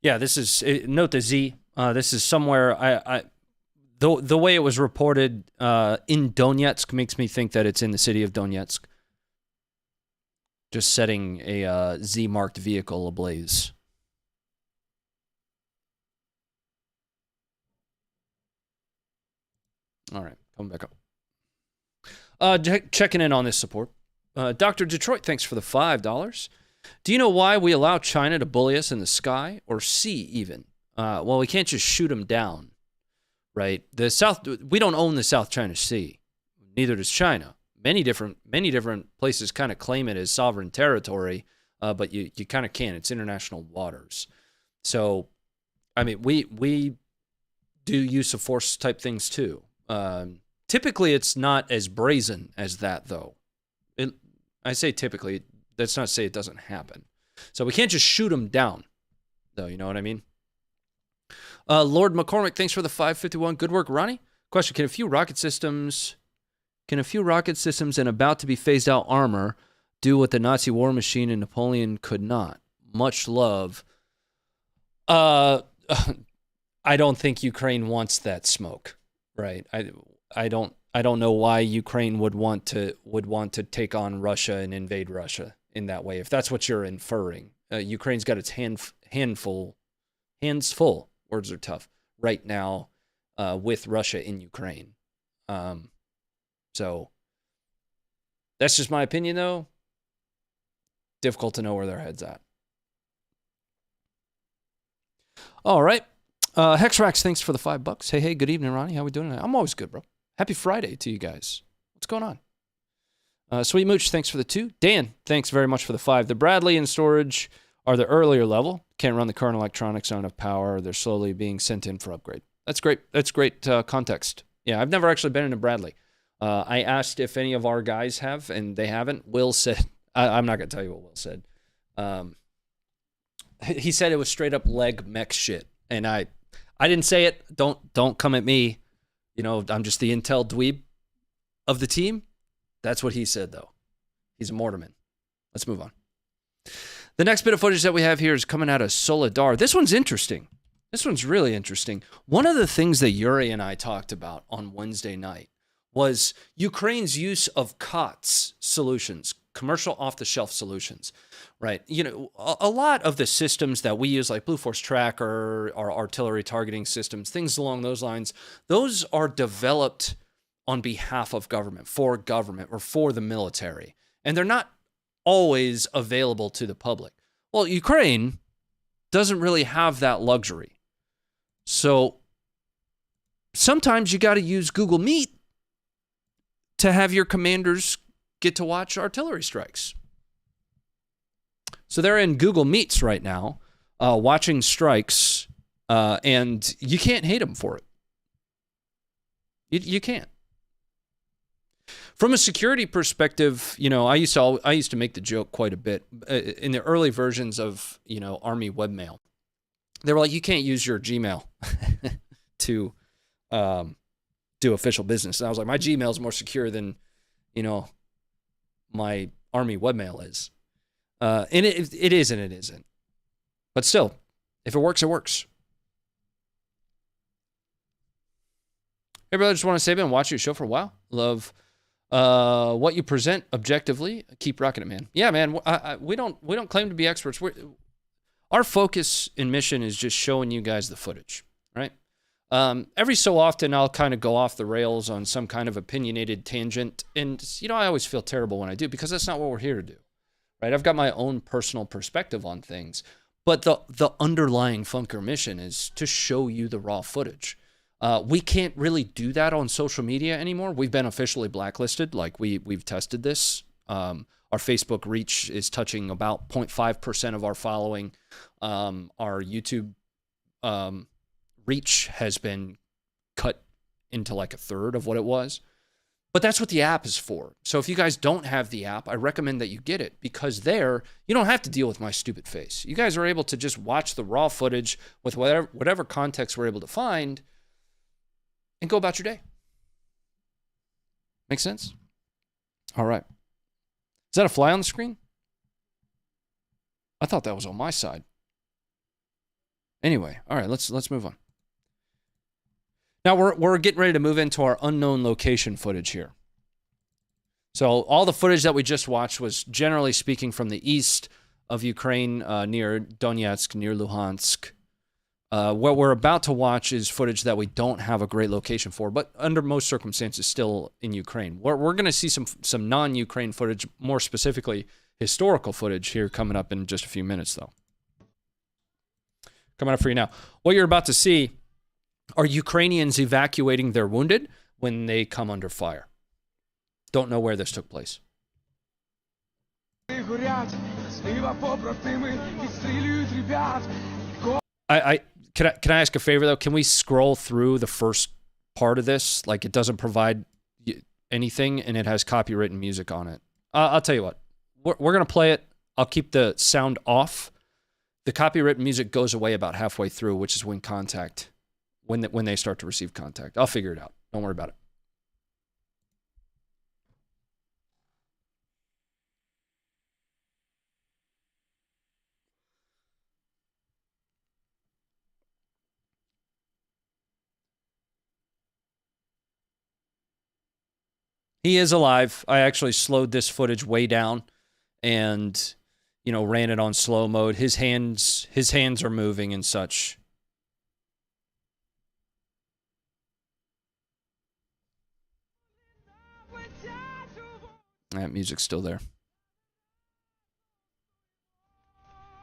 Yeah, this is note the Z. This is somewhere. The way it was reported in Donetsk makes me think that it's in the city of Donetsk. Just setting a Z-marked vehicle ablaze. All right, coming back up. Checking in on this support. Dr. Detroit, thanks for the $5. Do you know why we allow China to bully us in the sky or sea even? Well, we can't just shoot them down, right? We don't own the South China Sea. Neither does China. Many different places kind of claim it as sovereign territory, but you kind of can't. It's international waters. So, I mean, we do use of force type things too. Typically, it's not as brazen as that, though. I say typically. That's not to say it doesn't happen. So we can't just shoot them down, though. You know what I mean? Lord McCormick, thanks for the 551. Good work, Ronnie. Question: Can a few rocket systems and about to be phased out armor do what the Nazi war machine and Napoleon could not? Much love. I don't think Ukraine wants that smoke, right? I don't know why Ukraine would want to take on Russia and invade Russia in that way. If that's what you're inferring, Ukraine's got its hands full. Words are tough right now with Russia in Ukraine. So that's just my opinion, though. Difficult to know where their head's at. All right. Hexrax, thanks for the $5. Hey, good evening, Ronnie. How we doing tonight? I'm always good, bro. Happy Friday to you guys. What's going on? Sweet Mooch, thanks for the 2. Dan, thanks very much for the 5. The Bradley in storage are the earlier level. Can't run the current electronics on enough power. They're slowly being sent in for upgrade. That's great. That's great context. Yeah, I've never actually been in a Bradley. I asked if any of our guys have, and they haven't. Will said, I'm not going to tell you what Will said. He said it was straight up leg mech shit. And I didn't say it. Don't come at me. You know, I'm just the intel dweeb of the team. That's what he said, though. He's a Mortarman. Let's move on. The next bit of footage that we have here is coming out of Soledar. This one's interesting. This one's really interesting. One of the things that Yuri and I talked about on Wednesday night was Ukraine's use of COTS solutions, commercial off-the-shelf solutions, right? You know, a lot of the systems that we use, like Blue Force Tracker, our artillery targeting systems, things along those lines, those are developed on behalf of government, or for the military. And they're not always available to the public. Well, Ukraine doesn't really have that luxury. So sometimes you got to use Google Meet to have your commanders get to watch artillery strikes. So they're in Google Meets right now, watching strikes, and you can't hate them for it. You can't. From a security perspective, you know, I used to make the joke quite a bit in the early versions of, you know, Army webmail. They were like, you can't use your Gmail to do official business. And I was like, my Gmail is more secure than, you know, my Army webmail is. And it is and it isn't. But still, if it works, it works. Hey, brother, just want to say I've been watching your show for a while. Love what you present objectively. Keep rocking it, man. Yeah, man. We don't claim to be experts. Our focus and mission is just showing you guys the footage, right? Every so often, I'll kind of go off the rails on some kind of opinionated tangent. And, you know, I always feel terrible when I do because that's not what we're here to do, right? I've got my own personal perspective on things. But the underlying Funker mission is to show you the raw footage. We can't really do that on social media anymore. We've been officially blacklisted. Like, we've tested this. Our Facebook reach is touching about 0.5% of our following. Our YouTube reach has been cut into like a third of what it was. But that's what the app is for. So if you guys don't have the app, I recommend that you get it, because there, you don't have to deal with my stupid face. You guys are able to just watch the raw footage with whatever context we're able to find and go about your day. Make sense? All right. Is that a fly on the screen? I thought that was on my side. Anyway, all right, let's move on. Now we're getting ready to move into our unknown location footage here. So all the footage that we just watched was generally speaking from the east of Ukraine, near Donetsk, near Luhansk. What we're about to watch is footage that we don't have a great location for, but under most circumstances still in Ukraine. We're going to see some non-Ukraine footage, more specifically historical footage here coming up in just a few minutes, though. Coming up for you now. What you're about to see are Ukrainians evacuating their wounded when they come under fire. Don't know where this took place. Can I ask a favor, though? Can we scroll through the first part of this? Like, it doesn't provide anything, and it has copywritten music on it. I'll tell you what. We're going to play it. I'll keep the sound off. The copywritten music goes away about halfway through, which is when they start to receive contact. I'll figure it out. Don't worry about it. He is alive. I actually slowed this footage way down and, ran it on slow mode. His hands are moving and such. That music's still there.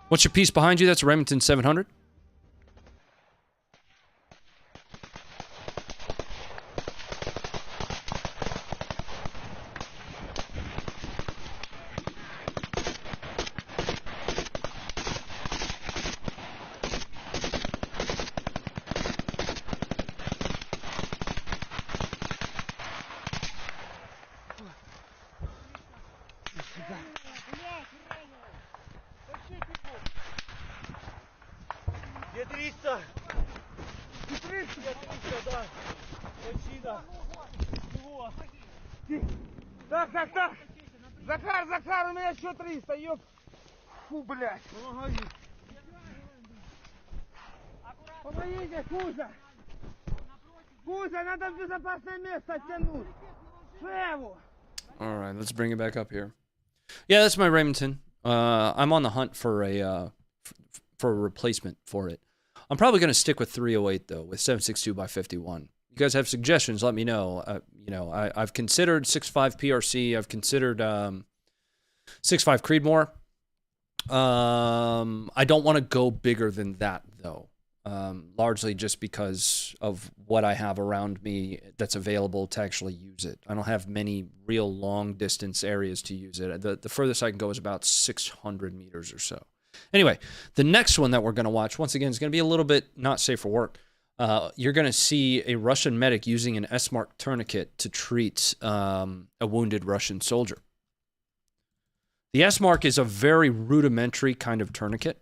What's your piece behind you? That's a Remington 700. Так. Захар, у меня еще 300, ёп. Фу, блядь. Помоги. Помогите, Кузя, надо в безопасное место тянуть. Шеву. All right, let's bring it back up here. Yeah, that's my Remington. I'm on the hunt for a replacement for it. I'm probably going to stick with 308 though, with 7.62 by 51. You guys have suggestions? Let me know. I've considered 6.5 PRC. I've considered 6.5 Creedmoor. I don't want to go bigger than that though. Largely just because of what I have around me that's available to actually use it. I don't have many real long distance areas to use it. The furthest I can go is about 600 meters or so. Anyway, the next one that we're going to watch, once again, is going to be a little bit not safe for work. You're going to see a Russian medic using an S-Mark tourniquet to treat a wounded Russian soldier. The S-Mark is a very rudimentary kind of tourniquet.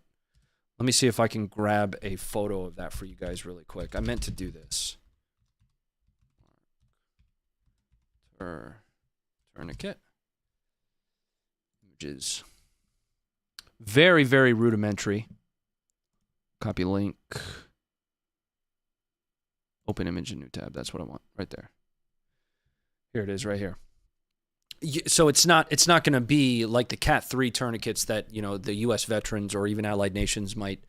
Let me see if I can grab a photo of that for you guys really quick. I meant to do this. Tourniquet. Images. Very, very rudimentary. Copy link. Open image in new tab. That's what I want right there. Here it is right here. So it's not going to be like the Cat 3 tourniquets that, the US veterans or even allied nations might,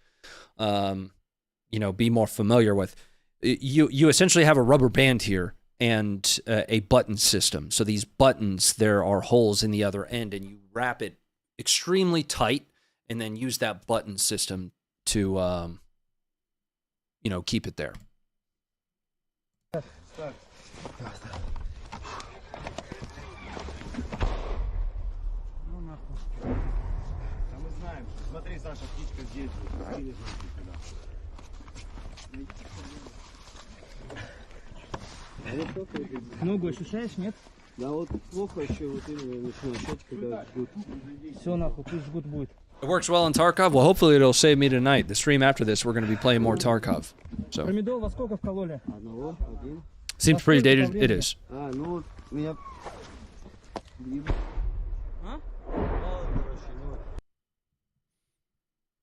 be more familiar with. You essentially have a rubber band here and a button system. So these buttons, there are holes in the other end and you wrap it extremely tight and then use that button system to, keep it there. Смотри, Саша, птичка здесь. Ногу ощущаешь, нет? Да, вот плохо еще вот именно начну ощущать, когда жгут. Все, нахуй, пусть жгут будет. It works well in Tarkov. Well, hopefully it'll save me tonight. The stream after this, we're going to be playing more Tarkov. So Промедол во сколько вкололи? Один. Seems pretty dated. It is. Ну, меня...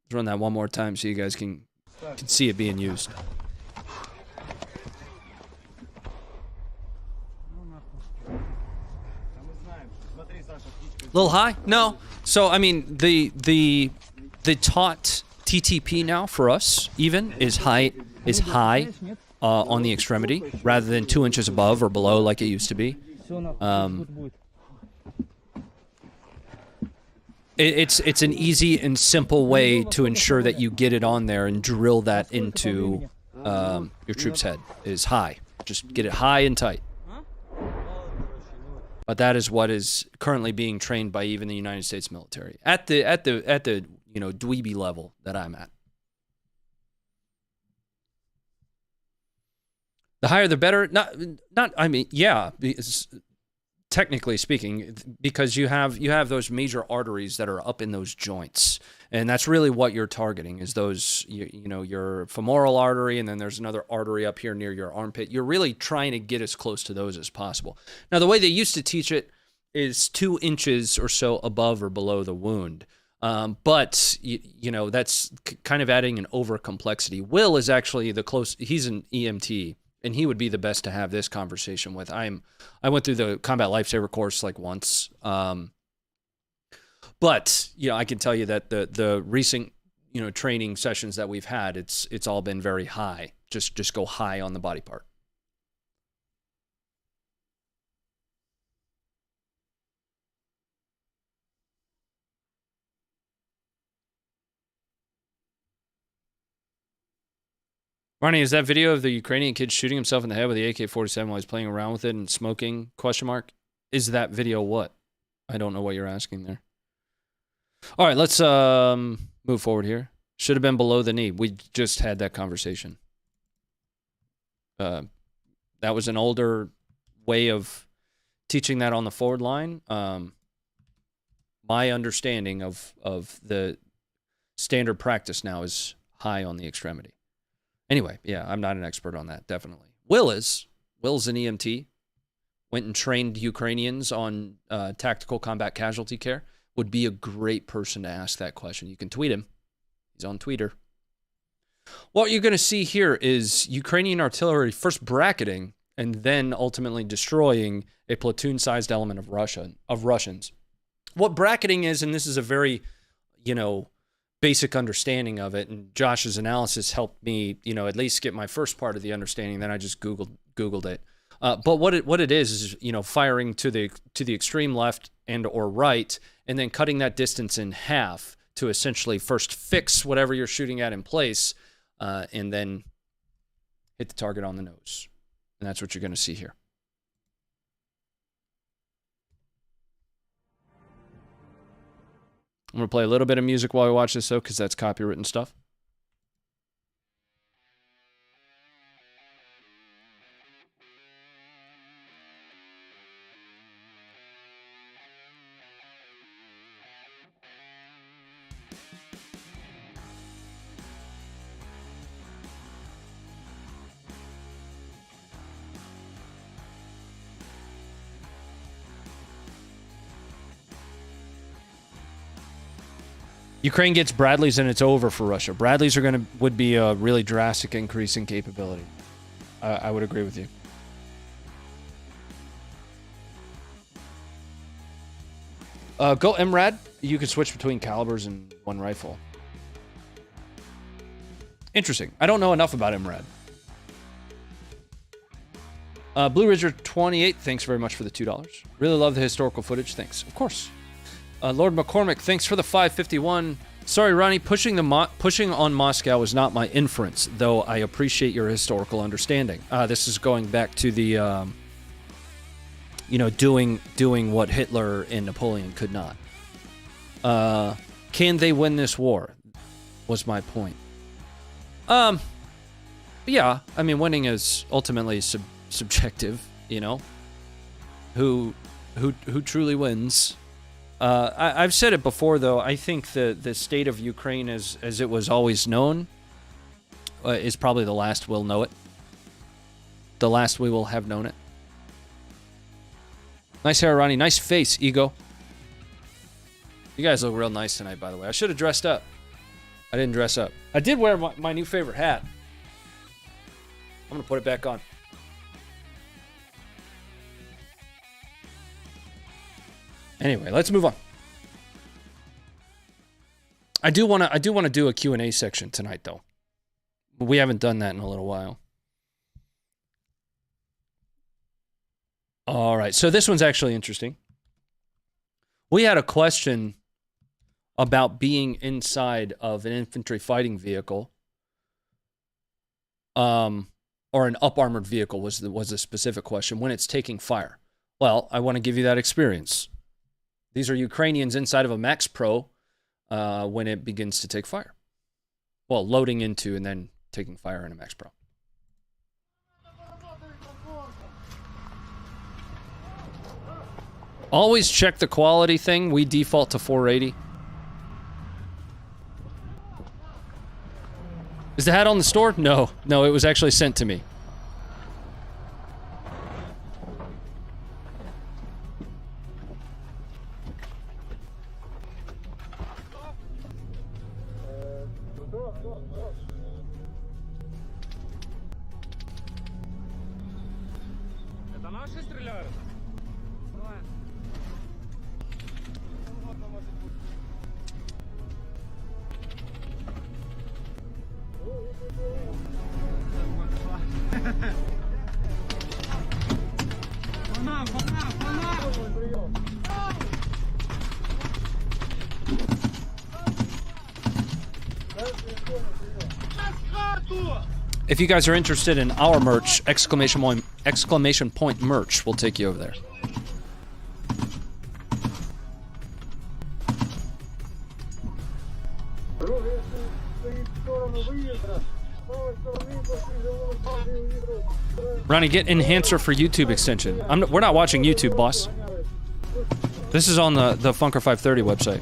Let's run that one more time so you guys can can see it being used. Little high? No. So I mean, the taut TTP now for us even is high on the extremity rather than 2 inches above or below like it used to be. It's an easy and simple way to ensure that you get it on there and drill that into your troop's head is high. Just get it high and tight. But that is what is currently being trained by even the United States military at the you know, dweeby level that I'm at. The higher the better. Not. I mean, yeah. Technically speaking, because you have those major arteries that are up in those joints, and that's really what you're targeting is those you know, your femoral artery, and then there's another artery up here near your armpit. You're really trying to get as close to those as possible. Now, the way they used to teach it is 2 inches or so above or below the wound, but you know, that's kind of adding an over complexity. Will is actually he's an EMT. And he would be the best to have this conversation with. I went through the combat lifesaver course like once, but you know, I can tell you that the recent, you know, training sessions that we've had, it's all been very high. Just go high on the body part. Ronnie, is that video of the Ukrainian kid shooting himself in the head with the AK-47 while he's playing around with it and smoking? ? Is that video what? I don't know what you're asking there. All right, let's move forward here. Should have been below the knee. We just had that conversation. That was an older way of teaching that on the forward line. My understanding of the standard practice now is high on the extremity. Anyway, yeah, I'm not an expert on that, definitely. Will's an EMT. Went and trained Ukrainians on tactical combat casualty care. Would be a great person to ask that question. You can tweet him. He's on Twitter. What you're going to see here is Ukrainian artillery first bracketing and then ultimately destroying a platoon-sized element of Russians. What bracketing is, and this is a very, you know, basic understanding of it, and Josh's analysis helped me, you know, at least get my first part of the understanding. Then I just Googled it. But what it is, you know, firing to the extreme left and or right, and then cutting that distance in half to essentially first fix whatever you're shooting at in place, and then hit the target on the nose. And that's what you're going to see here. I'm going to play a little bit of music while we watch this, though, because that's copywritten stuff. Ukraine gets Bradleys and it's over for Russia. Bradleys would be a really drastic increase in capability. I would agree with you. Go MRAD. You can switch between calibers and one rifle. Interesting. I don't know enough about MRAD. Blue Ridger 28, thanks very much for the $2. Really love the historical footage. Thanks. Of course. Lord McCormick, thanks for the 551. Sorry, Ronnie, pushing on Moscow was not my inference, though I appreciate your historical understanding. This is going back to the, doing what Hitler and Napoleon could not. Can they win this war? Was my point. Yeah, I mean, winning is ultimately subjective. You know, who truly wins? I've said it before, though. I think the state of Ukraine, as it was always known, is probably the last we'll know it. The last we will have known it. Nice hair, Ronnie. Nice face, Ego. You guys look real nice tonight, by the way. I should have dressed up. I didn't dress up. I did wear my new favorite hat. I'm going to put it back on. Anyway, let's move on. I do want to do a Q&A section tonight, though. We haven't done that in a little while. All right, so this one's actually interesting. We had a question about being inside of an infantry fighting vehicle, or an up-armored vehicle was the specific question, when it's taking fire. Well, I want to give you that experience. These are Ukrainians inside of a Max Pro when it begins to take fire. Well, loading into and then taking fire in a Max Pro. Always check the quality thing. We default to 480. Is the hat on the store? No, it was actually sent to me. If you guys are interested in our merch, exclamation point merch, we'll take you over there. Ronnie, get enhancer for YouTube extension. We're not watching YouTube, boss. This is on the Funker 530 website.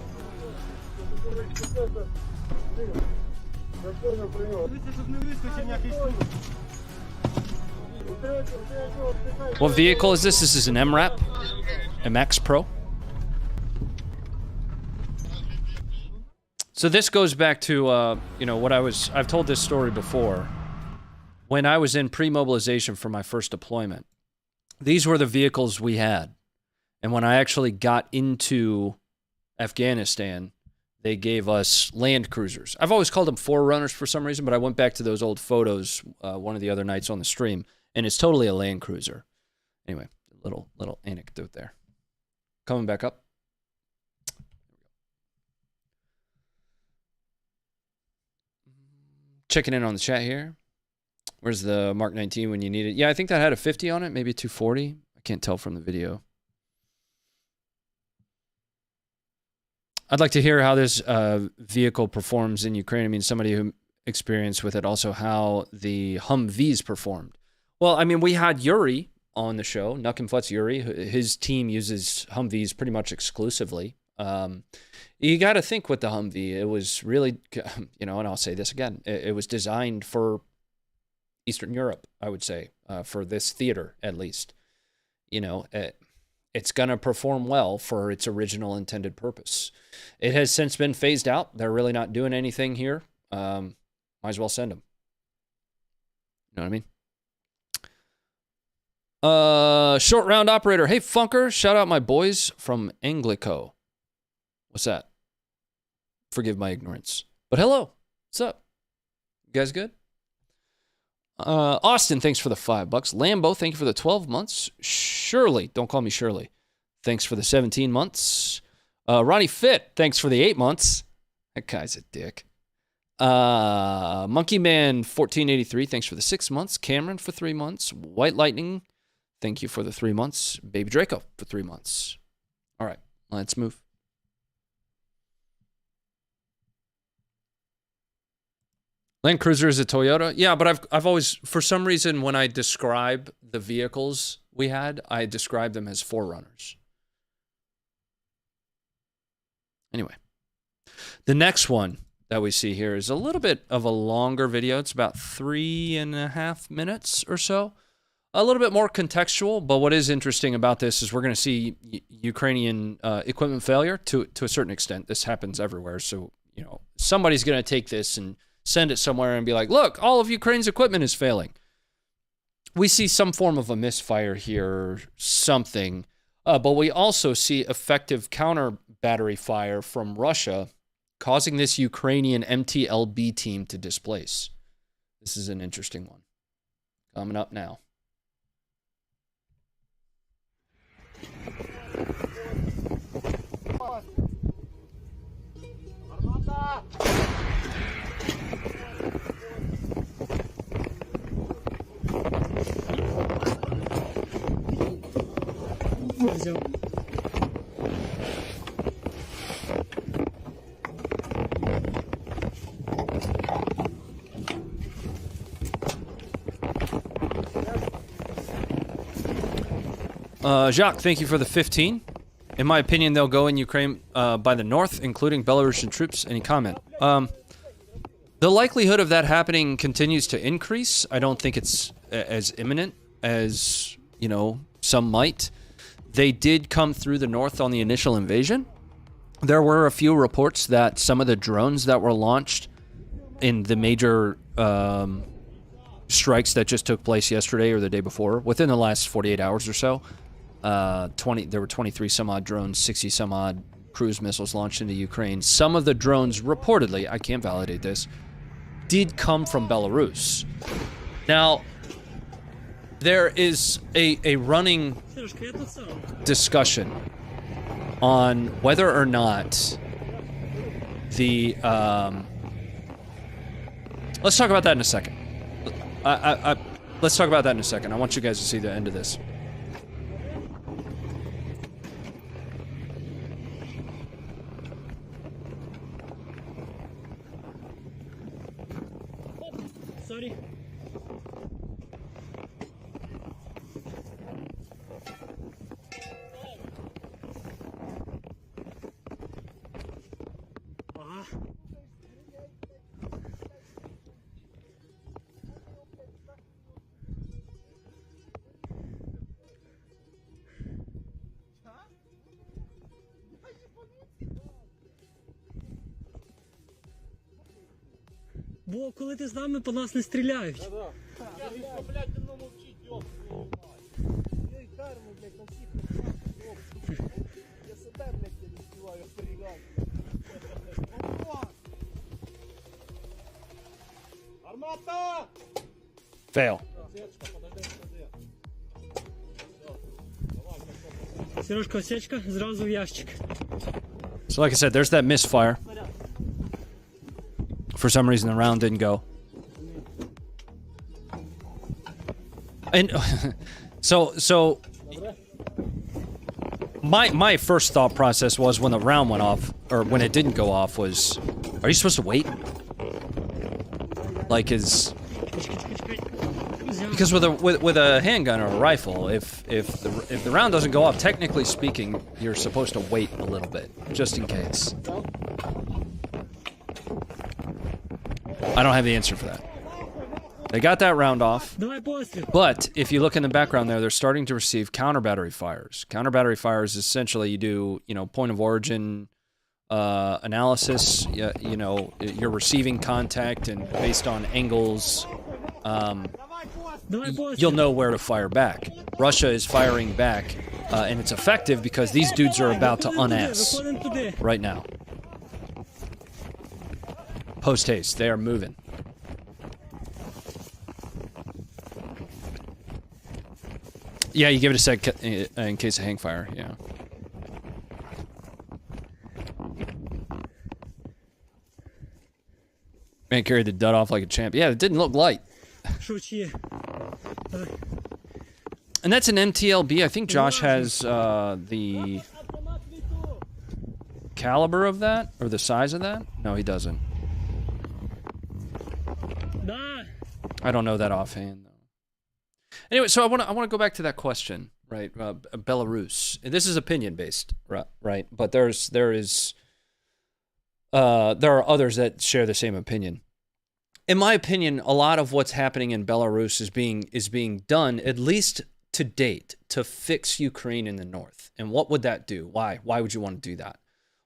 What vehicle is this? This is an MRAP, a Max Pro. So this goes back to what I've told this story before. When I was in pre-mobilization for my first deployment, these were the vehicles we had. And when I actually got into Afghanistan, they gave us land cruisers. I've always called them Forerunners for some reason, but I went back to those old photos one of the other nights on the stream, and it's totally a land cruiser. Anyway, little anecdote there. Coming back up. Checking in on the chat here. Where's the Mark 19 when you need it? Yeah, I think that had a 50 on it, maybe a 240. I can't tell from the video. I'd like to hear how this vehicle performs in Ukraine. I mean, somebody who experienced with it, also how the Humvees performed. Well, I mean, we had Yuri on the show, Nuck and Futz Yuri. His team uses Humvees pretty much exclusively. You got to think with the Humvee, it was really, and I'll say this again, it was designed for Eastern Europe, I would say, for this theater at least. It's going to perform well for its original intended purpose. It has since been phased out. They're really not doing anything here. Might as well send them. You know what I mean? Short round operator. Hey, Funker. Shout out my boys from Anglico. What's that? Forgive my ignorance. But hello. What's up? You guys good? Austin, thanks for the $5. Lambo, thank you for the 12 months. Shirley, don't call me Shirley. Thanks for the 17 months. Ronnie Fit, thanks for the 8 months. That guy's a dick. Monkey Man 1483, thanks for the 6 months. Cameron for 3 months. White Lightning, thank you for the 3 months. Baby Draco for 3 months. All right, let's move. Land Cruiser is a Toyota. Yeah, but I've always, for some reason, when I describe the vehicles we had, I describe them as Forerunners. Anyway, the next one that we see here is a little bit of a longer video. It's about 3.5 minutes or so. A little bit more contextual, but what is interesting about this is we're going to see Ukrainian equipment failure to a certain extent. This happens everywhere, so you know, somebody's going to take this and send it somewhere and be like, look, all of Ukraine's equipment is failing. We see some form of a misfire here, something, but we also see effective counter battery fire from Russia, causing this Ukrainian MTLB team to displace. This is an interesting one. Coming up now. Jacques, thank you for the 15. In my opinion, they'll go in Ukraine by the north, including Belarusian troops. Any comment? The likelihood of that happening continues to increase. I don't think it's as imminent as, you know, some might. They did come through the north on the initial invasion. There were a few reports that some of the drones that were launched in the major strikes that just took place yesterday or the day before, within the last 48 hours or so, there were 23 some odd drones, 60 some odd cruise missiles launched into Ukraine. Some of the drones reportedly, I can't validate this, did come from Belarus. Now, there is a running discussion on whether or not the let's talk about that in a second. Let's talk about that in a second. I want you guys to see the end of this. Sorry. Бо коли ти з нами, по нас не стріляють. Fail. Сережка, осечка, зразу в ящик. So like I said, there's that misfire. For some reason, the round didn't go. And so my first thought process was when the round went off, or when it didn't go off, was, are you supposed to wait? Like, because with a handgun or a rifle, if the round doesn't go off, technically speaking, you're supposed to wait a little bit, just in case. I don't have the answer for that. They got that round off, but if you look in the background there, they're starting to receive counter battery fires. Counter battery fires, essentially, you do, you know, point of origin analysis. You know, you're receiving contact, and based on angles, you'll know where to fire back. Russia is firing back, and it's effective because these dudes are about to unass right now. Post haste, they are moving. Yeah, you give it a sec in case of hang fire, yeah. Man carried the dud off like a champ. Yeah, it didn't look light. And that's an MTLB. I think Josh has the caliber of that, or the size of that. No, he doesn't. I don't know that offhand, though. Anyway, so I want to go back to that question, right? Belarus. This is opinion based, right? But there are others that share the same opinion. In my opinion, a lot of what's happening in Belarus is being done, at least to date, to fix Ukraine in the north. And what would that do? Why would you want to do that?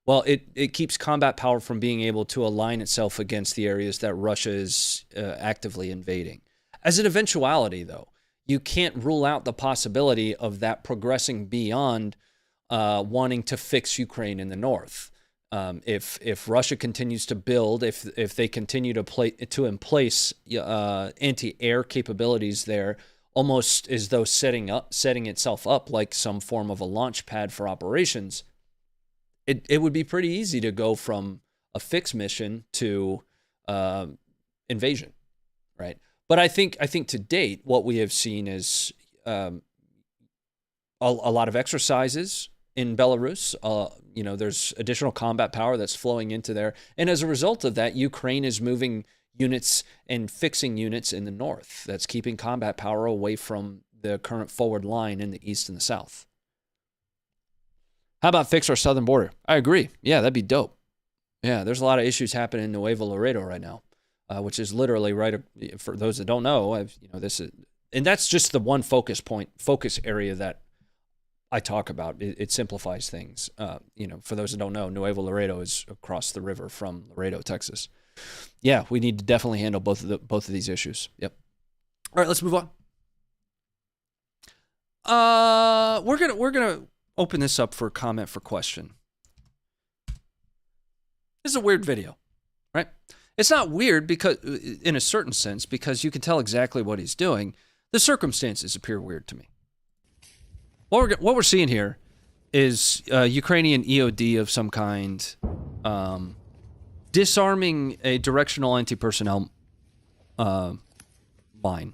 Well, it keeps combat power from being able to align itself against the areas that Russia is actively invading. As an eventuality, though, you can't rule out the possibility of that progressing beyond wanting to fix Ukraine in the north. If Russia continues to build, if they continue to in place anti-air capabilities there, almost as though setting itself up like some form of a launch pad for operations, it would be pretty easy to go from a fix mission to invasion, right? But I think to date, what we have seen is a lot of exercises in Belarus. There's additional combat power that's flowing into there. And as a result of that, Ukraine is moving units and fixing units in the north. That's keeping combat power away from the current forward line in the east and the south. How about fix our southern border? I agree. Yeah, that'd be dope. Yeah, there's a lot of issues happening in Nuevo Laredo right now, which is literally right. For those that don't know, this is, and that's just the one focus area that I talk about. It simplifies things. For those that don't know, Nuevo Laredo is across the river from Laredo, Texas. Yeah, we need to definitely handle both of these issues. Yep. All right, let's move on. We're gonna open this up for comment, for question. This is a weird video, right? It's not weird because, in a certain sense, because you can tell exactly what he's doing. The circumstances appear weird to me. What we're seeing here is Ukrainian EOD of some kind, disarming a directional anti-personnel mine,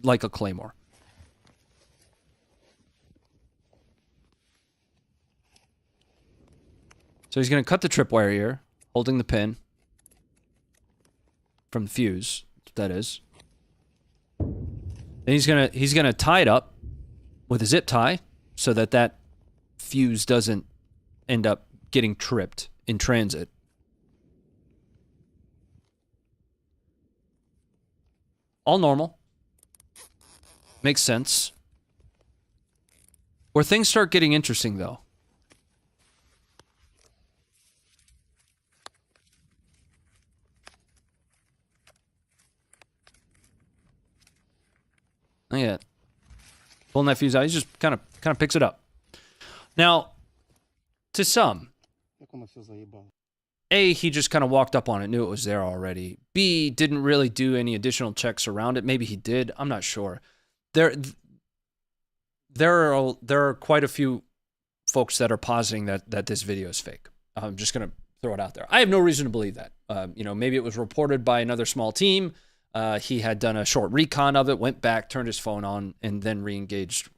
like a claymore. So he's going to cut the tripwire here, holding the pin from the fuse, that is. Then he's gonna tie it up with a zip tie so that fuse doesn't end up getting tripped in transit. All normal. Makes sense. Where things start getting interesting, though, yeah, pulling that fuse out, he just kind of picks it up. Now, to some, A, he just kind of walked up on it, knew it was there already. B, didn't really do any additional checks around it. Maybe he did. I'm not sure. There are quite a few folks that are positing that this video is fake. I'm just gonna throw it out there. I have no reason to believe that. Maybe it was reported by another small team. He had done a short recon of it, went back, turned his phone on, and then re-engaged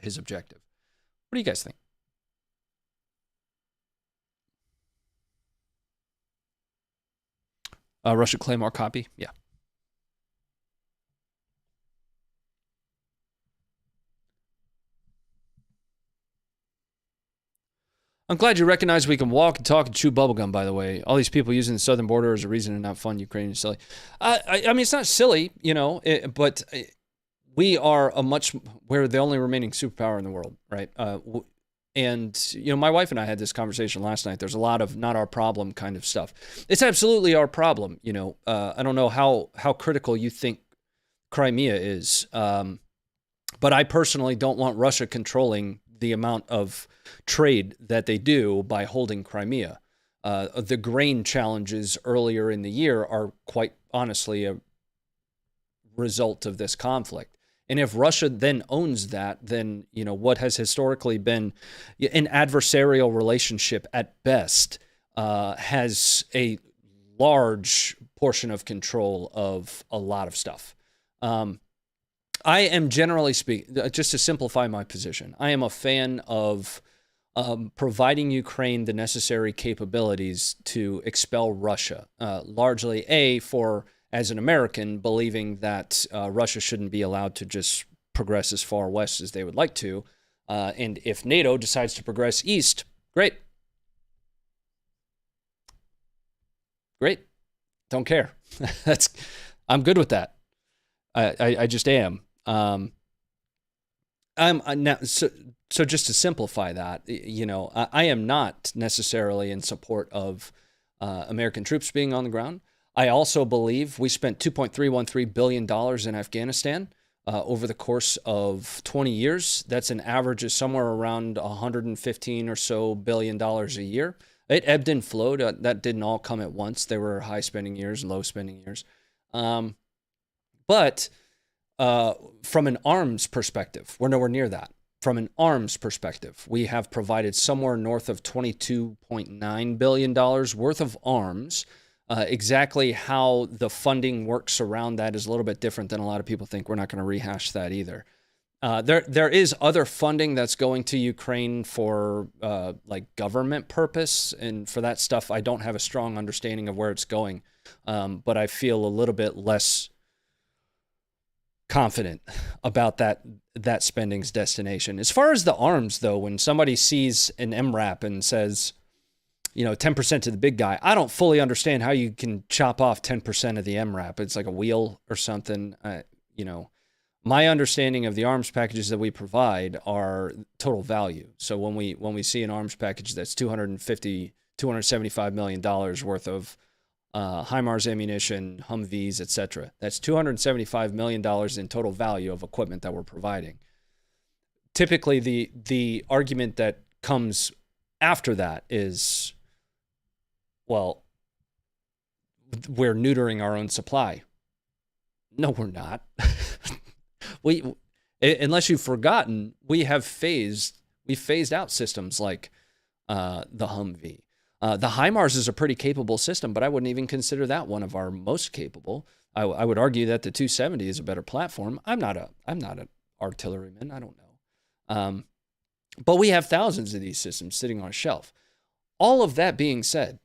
his objective. What do you guys think? Russia Claymore copy? Yeah. I'm glad you recognize we can walk and talk and chew bubblegum, by the way. All these people using the southern border as a reason to not fund Ukraine is silly. I mean, it's not silly, but we are we're the only remaining superpower in the world, right? And, my wife and I had this conversation last night. There's a lot of not our problem kind of stuff. It's absolutely our problem. I don't know how critical you think Crimea is, but I personally don't want Russia controlling the amount of trade that they do by holding Crimea. The grain challenges earlier in the year are quite honestly a result of this conflict. And if Russia then owns that, then, what has historically been an adversarial relationship at best has a large portion of control of a lot of stuff. I am generally speaking, just to simplify my position, I am a fan of providing Ukraine the necessary capabilities to expel Russia, largely as an American, believing that Russia shouldn't be allowed to just progress as far west as they would like to. And if NATO decides to progress east, great. Great. Don't care. I'm good with that. I just am. now, so just to simplify that, you know, I am not necessarily in support of American troops being on the ground. I also believe we spent $2.313 billion in Afghanistan over the course of 20 years. That's an average of somewhere around $115 or so billion a year. It ebbed and flowed. That didn't all come at once. There were high spending years and low spending years. But from an arms perspective, we're nowhere near that. From an arms perspective, we have provided somewhere north of $22.9 billion worth of arms. Exactly how the funding works around that is a little bit different than a lot of people think. We're not going to rehash that either. There is other funding that's going to Ukraine for like government purpose, and for that stuff, I don't have a strong understanding of where it's going, but I feel a little bit less confident about that spending's destination. As far as the arms, though, when somebody sees an MRAP and says, you know, 10% to the big guy, I don't fully understand how you can chop off 10% of the MRAP. It's like a wheel or something. You know, my understanding of the arms packages that we provide are total value. So when we see an arms package that's $275 million worth of HIMARS ammunition, Humvees, etc., that's $275 million in total value of equipment that we're providing. Typically, the argument that comes after that is, well, we're neutering our own supply. No, we're not. Unless you've forgotten, we phased out systems like the Humvee. The HIMARS is a pretty capable system, but I wouldn't even consider that one of our most capable. I would argue that the 270 is a better platform. I'm not an artilleryman. I don't know. But we have thousands of these systems sitting on a shelf. All of that being said,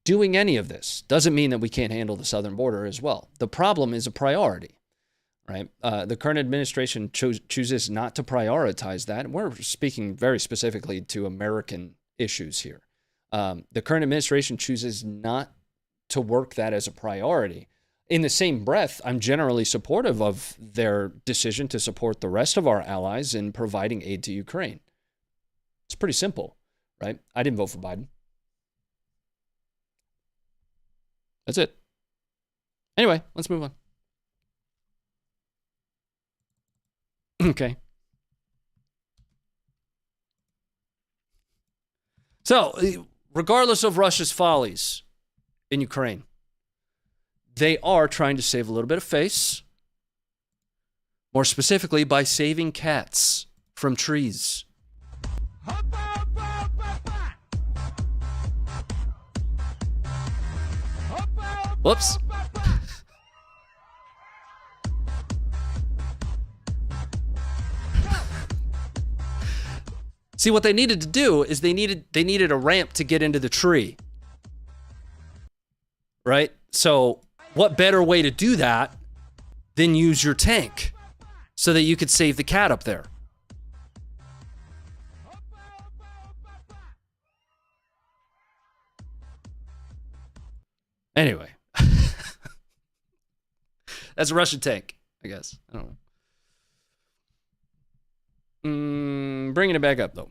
doing any of this doesn't mean that we can't handle the southern border as well. The problem is a priority, right? The current administration chooses not to prioritize that. And we're speaking very specifically to American issues here. The current administration chooses not to work that as a priority. In the same breath, I'm generally supportive of their decision to support the rest of our allies in providing aid to Ukraine. It's pretty simple, right? I didn't vote for Biden. That's it. Anyway, let's move on. Okay. So, regardless of Russia's follies in Ukraine, they are trying to save a little bit of face, more specifically by saving cats from trees. Whoops. See, what they needed to do is they needed a ramp to get into the tree. Right? So, what better way to do that than use your tank so that you could save the cat up there? Anyway. That's a Russian tank, I guess. I don't know. Bringing it back up, though.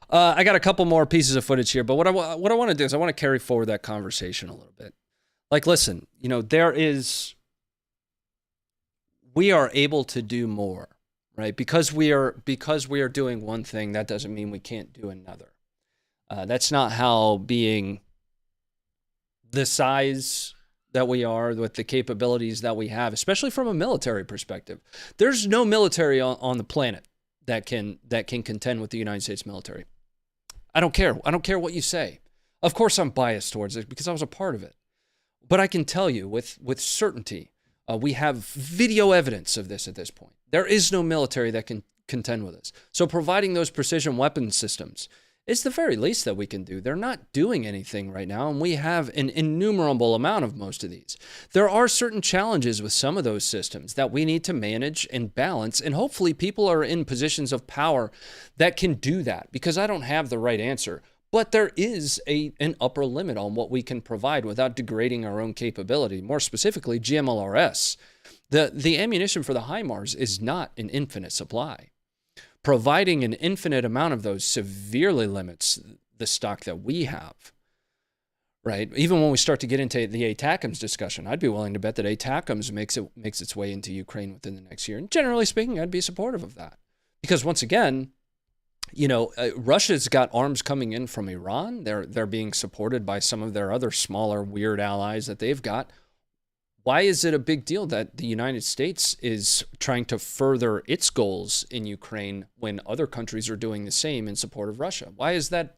I got a couple more pieces of footage here, but what I want to do is I want to carry forward that conversation a little bit. Like, listen, you know, we are able to do more, right? Because we are doing one thing, that doesn't mean we can't do another. That's not how being the size that we are, with the capabilities that we have, especially from a military perspective. There's no military on the planet that can contend with the United States military. I don't care. I don't care what you say. Of course, I'm biased towards it because I was a part of it. But I can tell you with certainty, we have video evidence of this at this point. There is no military that can contend with us. So providing those precision weapon systems is the very least that we can do. They're not doing anything right now, and we have an innumerable amount of most of these. There are certain challenges with some of those systems that we need to manage and balance, and hopefully people are in positions of power that can do that, because I don't have the right answer. But there is an upper limit on what we can provide without degrading our own capability, more specifically GMLRS. The ammunition for the HIMARS is not an infinite supply. Providing an infinite amount of those severely limits the stock that we have, right? Even when we start to get into the ATACMS discussion, I'd be willing to bet that ATACMS makes its way into Ukraine within the next year. And generally speaking, I'd be supportive of that. Because once again, you know, Russia's got arms coming in from Iran. They're being supported by some of their other smaller, weird allies that they've got. Why is it a big deal that the United States is trying to further its goals in Ukraine when other countries are doing the same in support of Russia? Why is that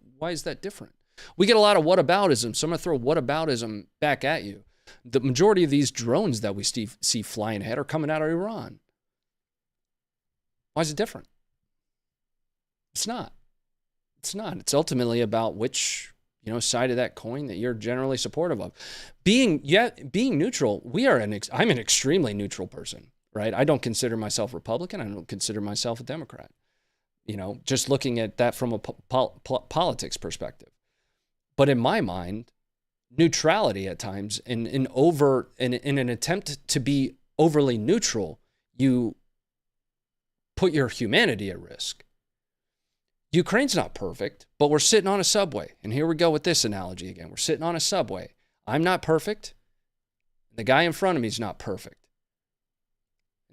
different? We get a lot of whataboutism, so I'm going to throw whataboutism back at you. The majority of these drones that we see flying ahead are coming out of Iran. Why is it different? It's not. It's not. It's ultimately about which side of that coin that you're generally supportive of. Being neutral, I'm an extremely neutral person, right? I don't consider myself Republican. I don't consider myself a Democrat. Just looking at that from a politics perspective. But in my mind, neutrality at times, in an attempt to be overly neutral, you put your humanity at risk. Ukraine's not perfect, but we're sitting on a subway. And here we go with this analogy again. We're sitting on a subway. I'm not perfect. The guy in front of me is not perfect.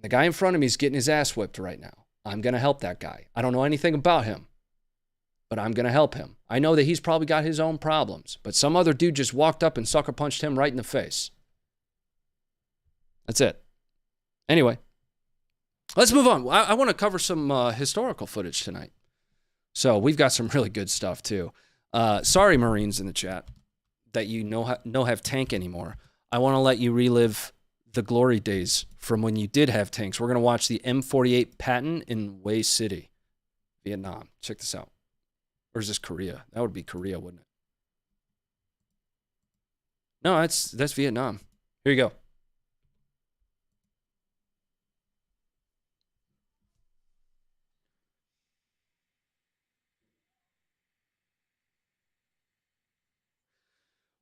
The guy in front of me is getting his ass whipped right now. I'm going to help that guy. I don't know anything about him, but I'm going to help him. I know that he's probably got his own problems, but some other dude just walked up and sucker punched him right in the face. That's it. Anyway, let's move on. I want to cover some historical footage tonight. So we've got some really good stuff too. Sorry, Marines in the chat, that you no have tank anymore. I want to let you relive the glory days from when you did have tanks. We're going to watch the M48 Patton in Hue City, Vietnam. Check this out. Or is this Korea? That would be Korea, wouldn't it? No, that's Vietnam. Here you go.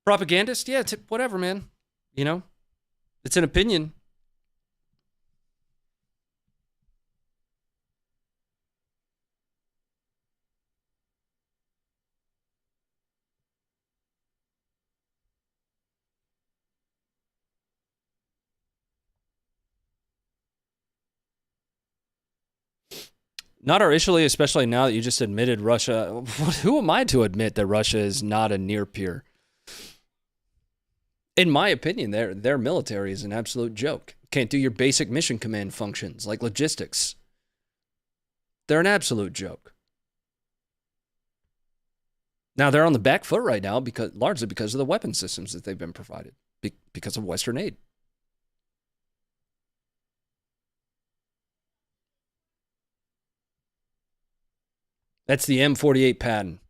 Propagandist? Yeah, whatever, man. It's an opinion. Not our Italy, especially now that you just admitted Russia. Who am I to admit that Russia is not a near peer? In my opinion, their military is an absolute joke. Can't do your basic mission command functions like logistics. They're an absolute joke. Now they're on the back foot right now largely because of the weapon systems that they've been provided because of Western aid. That's the M48 Patton.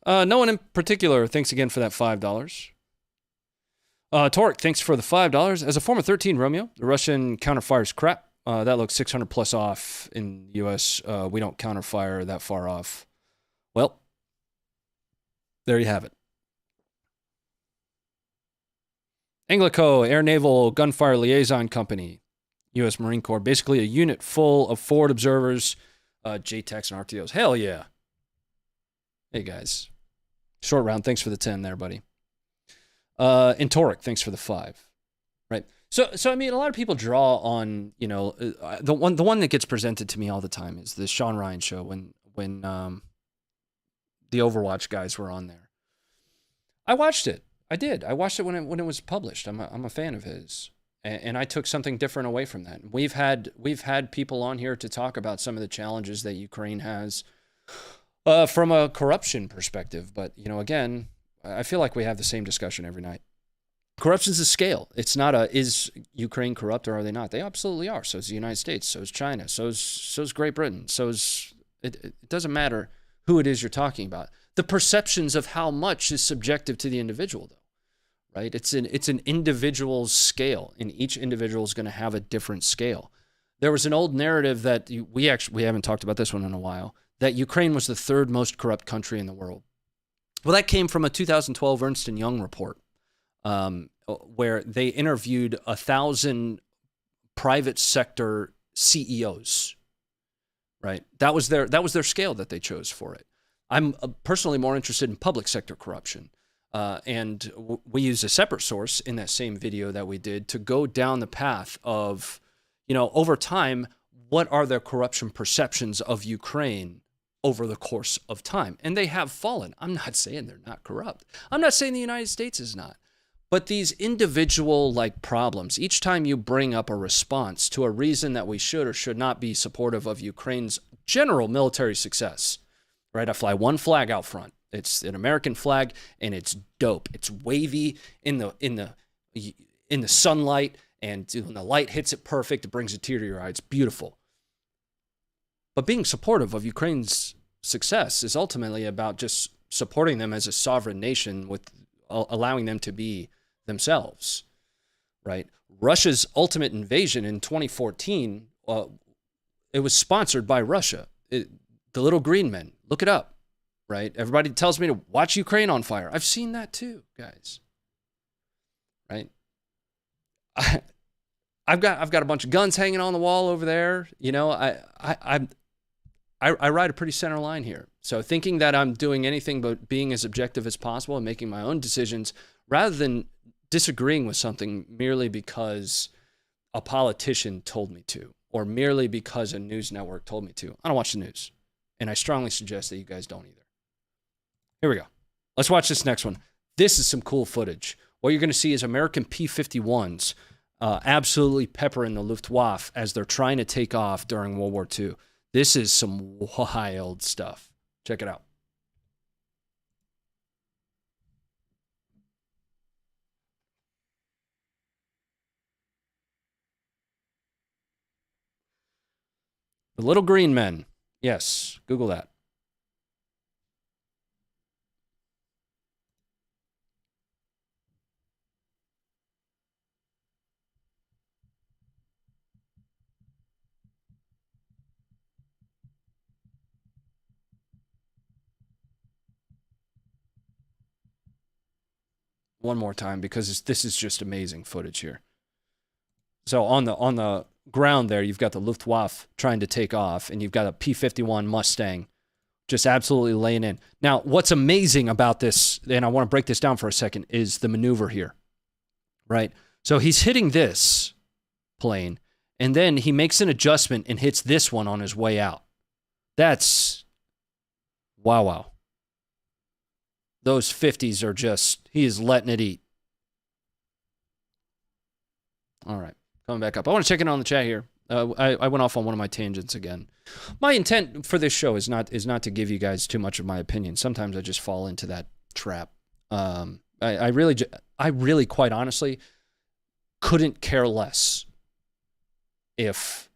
No one in particular, thanks again for that $5. Torque, thanks for the $5. As a former 13 Romeo, the Russian counterfires crap. That looks 600 plus off in the U.S. We don't counterfire that far off. Well, there you have it. Anglico Air Naval Gunfire Liaison Company, U.S. Marine Corps. Basically a unit full of forward observers, JTACs and RTOs. Hell yeah. Hey, guys. Short round, thanks for the 10 there, buddy. And Torek, thanks for the 5. Right? So I mean, a lot of people draw on, the one that gets presented to me all the time is the Sean Ryan show when the Overwatch guys were on there. I watched it. I did. I watched it when it was published. I'm a fan of his. And I took something different away from that. We've had people on here to talk about some of the challenges that Ukraine has from a corruption perspective. But, again, I feel like we have the same discussion every night. Corruption's a scale. It's not is Ukraine corrupt or are they not? They absolutely are. So is the United States. So is China. So is Great Britain. It doesn't matter who it is you're talking about. The perceptions of how much is subjective to the individual, though. Right? It's an individual's scale, and each individual is going to have a different scale. There was an old narrative that we haven't talked about this one in a while, that Ukraine was the third most corrupt country in the world. Well, that came from a 2012 Ernst & Young report, where they interviewed 1,000 private sector CEOs. Right, that was their scale that they chose for it. I'm personally more interested in public sector corruption, and we used a separate source in that same video that we did to go down the path of, over time, what are the corruption perceptions of Ukraine over the course of time, and they have fallen. I'm not saying they're not corrupt. I'm not saying the United States is not. But these individual problems, each time you bring up a response to a reason that we should or should not be supportive of Ukraine's general military success, right? I fly one flag out front. It's an American flag, and it's dope. It's wavy in the sunlight, and when the light hits it perfect, it brings a tear to your eye. It's beautiful. But being supportive of Ukraine's success is ultimately about just supporting them as a sovereign nation with allowing them to be themselves, right? Russia's ultimate invasion in 2014, it was sponsored by Russia. The little green men, look it up, right? Everybody tells me to watch Ukraine on fire. I've seen that too, guys, right? I've got a bunch of guns hanging on the wall over there. I ride a pretty center line here. So thinking that I'm doing anything but being as objective as possible and making my own decisions rather than disagreeing with something merely because a politician told me to, or merely because a news network told me to. I don't watch the news. And I strongly suggest that you guys don't either. Here we go. Let's watch this next one. This is some cool footage. What you're going to see is American P-51s absolutely peppering the Luftwaffe as they're trying to take off during World War II. This is some wild stuff. Check it out. The little green men. Yes, Google that. One more time, because this is just amazing footage here. So on the ground there, you've got the Luftwaffe trying to take off, and you've got a P-51 Mustang just absolutely laying in. Now, what's amazing about this, and I want to break this down for a second, is the maneuver here, right? So he's hitting this plane, and then he makes an adjustment and hits this one on his way out. That's wow. Those 50s are just, he is letting it eat. All right, coming back up. I want to check in on the chat here. I went off on one of my tangents again. My intent for this show is not to give you guys too much of my opinion. Sometimes I just fall into that trap. I really, quite honestly, couldn't care less if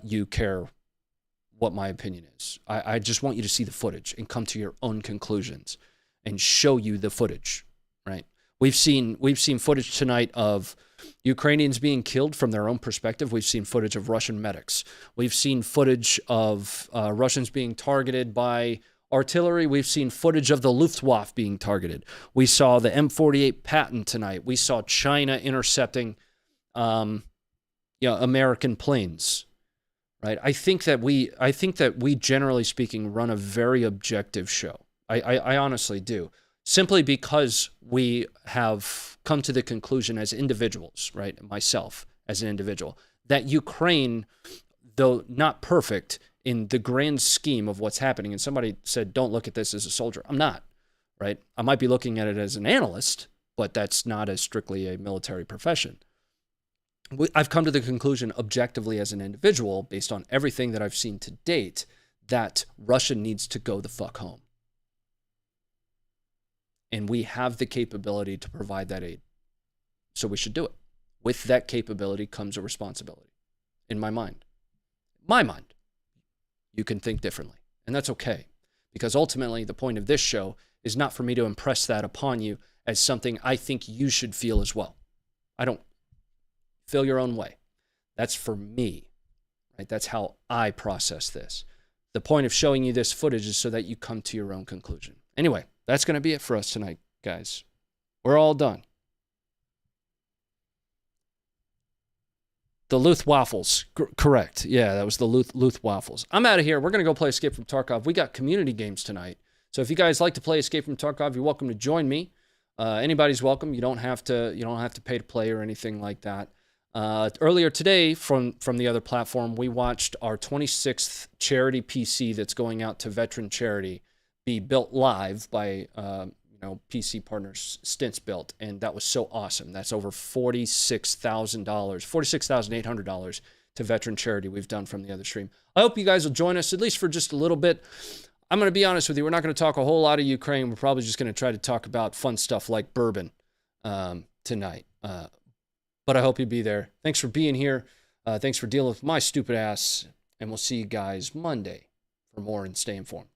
you care what my opinion is. I just want you to see the footage and come to your own conclusions and show you the footage, right? We've seen footage tonight of Ukrainians being killed from their own perspective. We've seen footage of Russian medics. We've seen footage of Russians being targeted by artillery. We've seen footage of the Luftwaffe being targeted. We saw the M48 Patton tonight. We saw China intercepting American planes. Right? I think that we generally speaking run a very objective show. I honestly do. Simply because we have come to the conclusion as individuals, right? Myself as an individual, that Ukraine, though not perfect in the grand scheme of what's happening, and somebody said, don't look at this as a soldier. I'm not, right? I might be looking at it as an analyst, but that's not as strictly a military profession. I've come to the conclusion objectively as an individual, based on everything that I've seen to date, that Russia needs to go the fuck home. And we have the capability to provide that aid. So we should do it. With that capability comes a responsibility. In my mind. My mind. You can think differently. And that's okay. Because ultimately, the point of this show is not for me to impress that upon you as something I think you should feel as well. I don't. Feel your own way. That's for me. Right? That's how I process this. The point of showing you this footage is so that you come to your own conclusion. Anyway, that's going to be it for us tonight, guys. We're all done. The Luth Waffles. Correct. Yeah, that was the Luth Waffles. I'm out of here. We're going to go play Escape from Tarkov. We got community games tonight. So if you guys like to play Escape from Tarkov, you're welcome to join me. Anybody's welcome. You don't have to pay to play or anything like that. Earlier today from the other platform, we watched our 26th charity PC that's going out to veteran charity be built live by PC partners Stints Built, and that was so awesome. That's over $46,800 $46,800 to veteran charity we've done from the other stream. I hope you guys will join us at least for just a little bit. I'm going to be honest with you, we're not going to talk a whole lot of Ukraine. We're probably just going to try to talk about fun stuff like bourbon tonight. But I hope you'll be there. Thanks for being here. Thanks for dealing with my stupid ass. And we'll see you guys Monday for more and stay informed.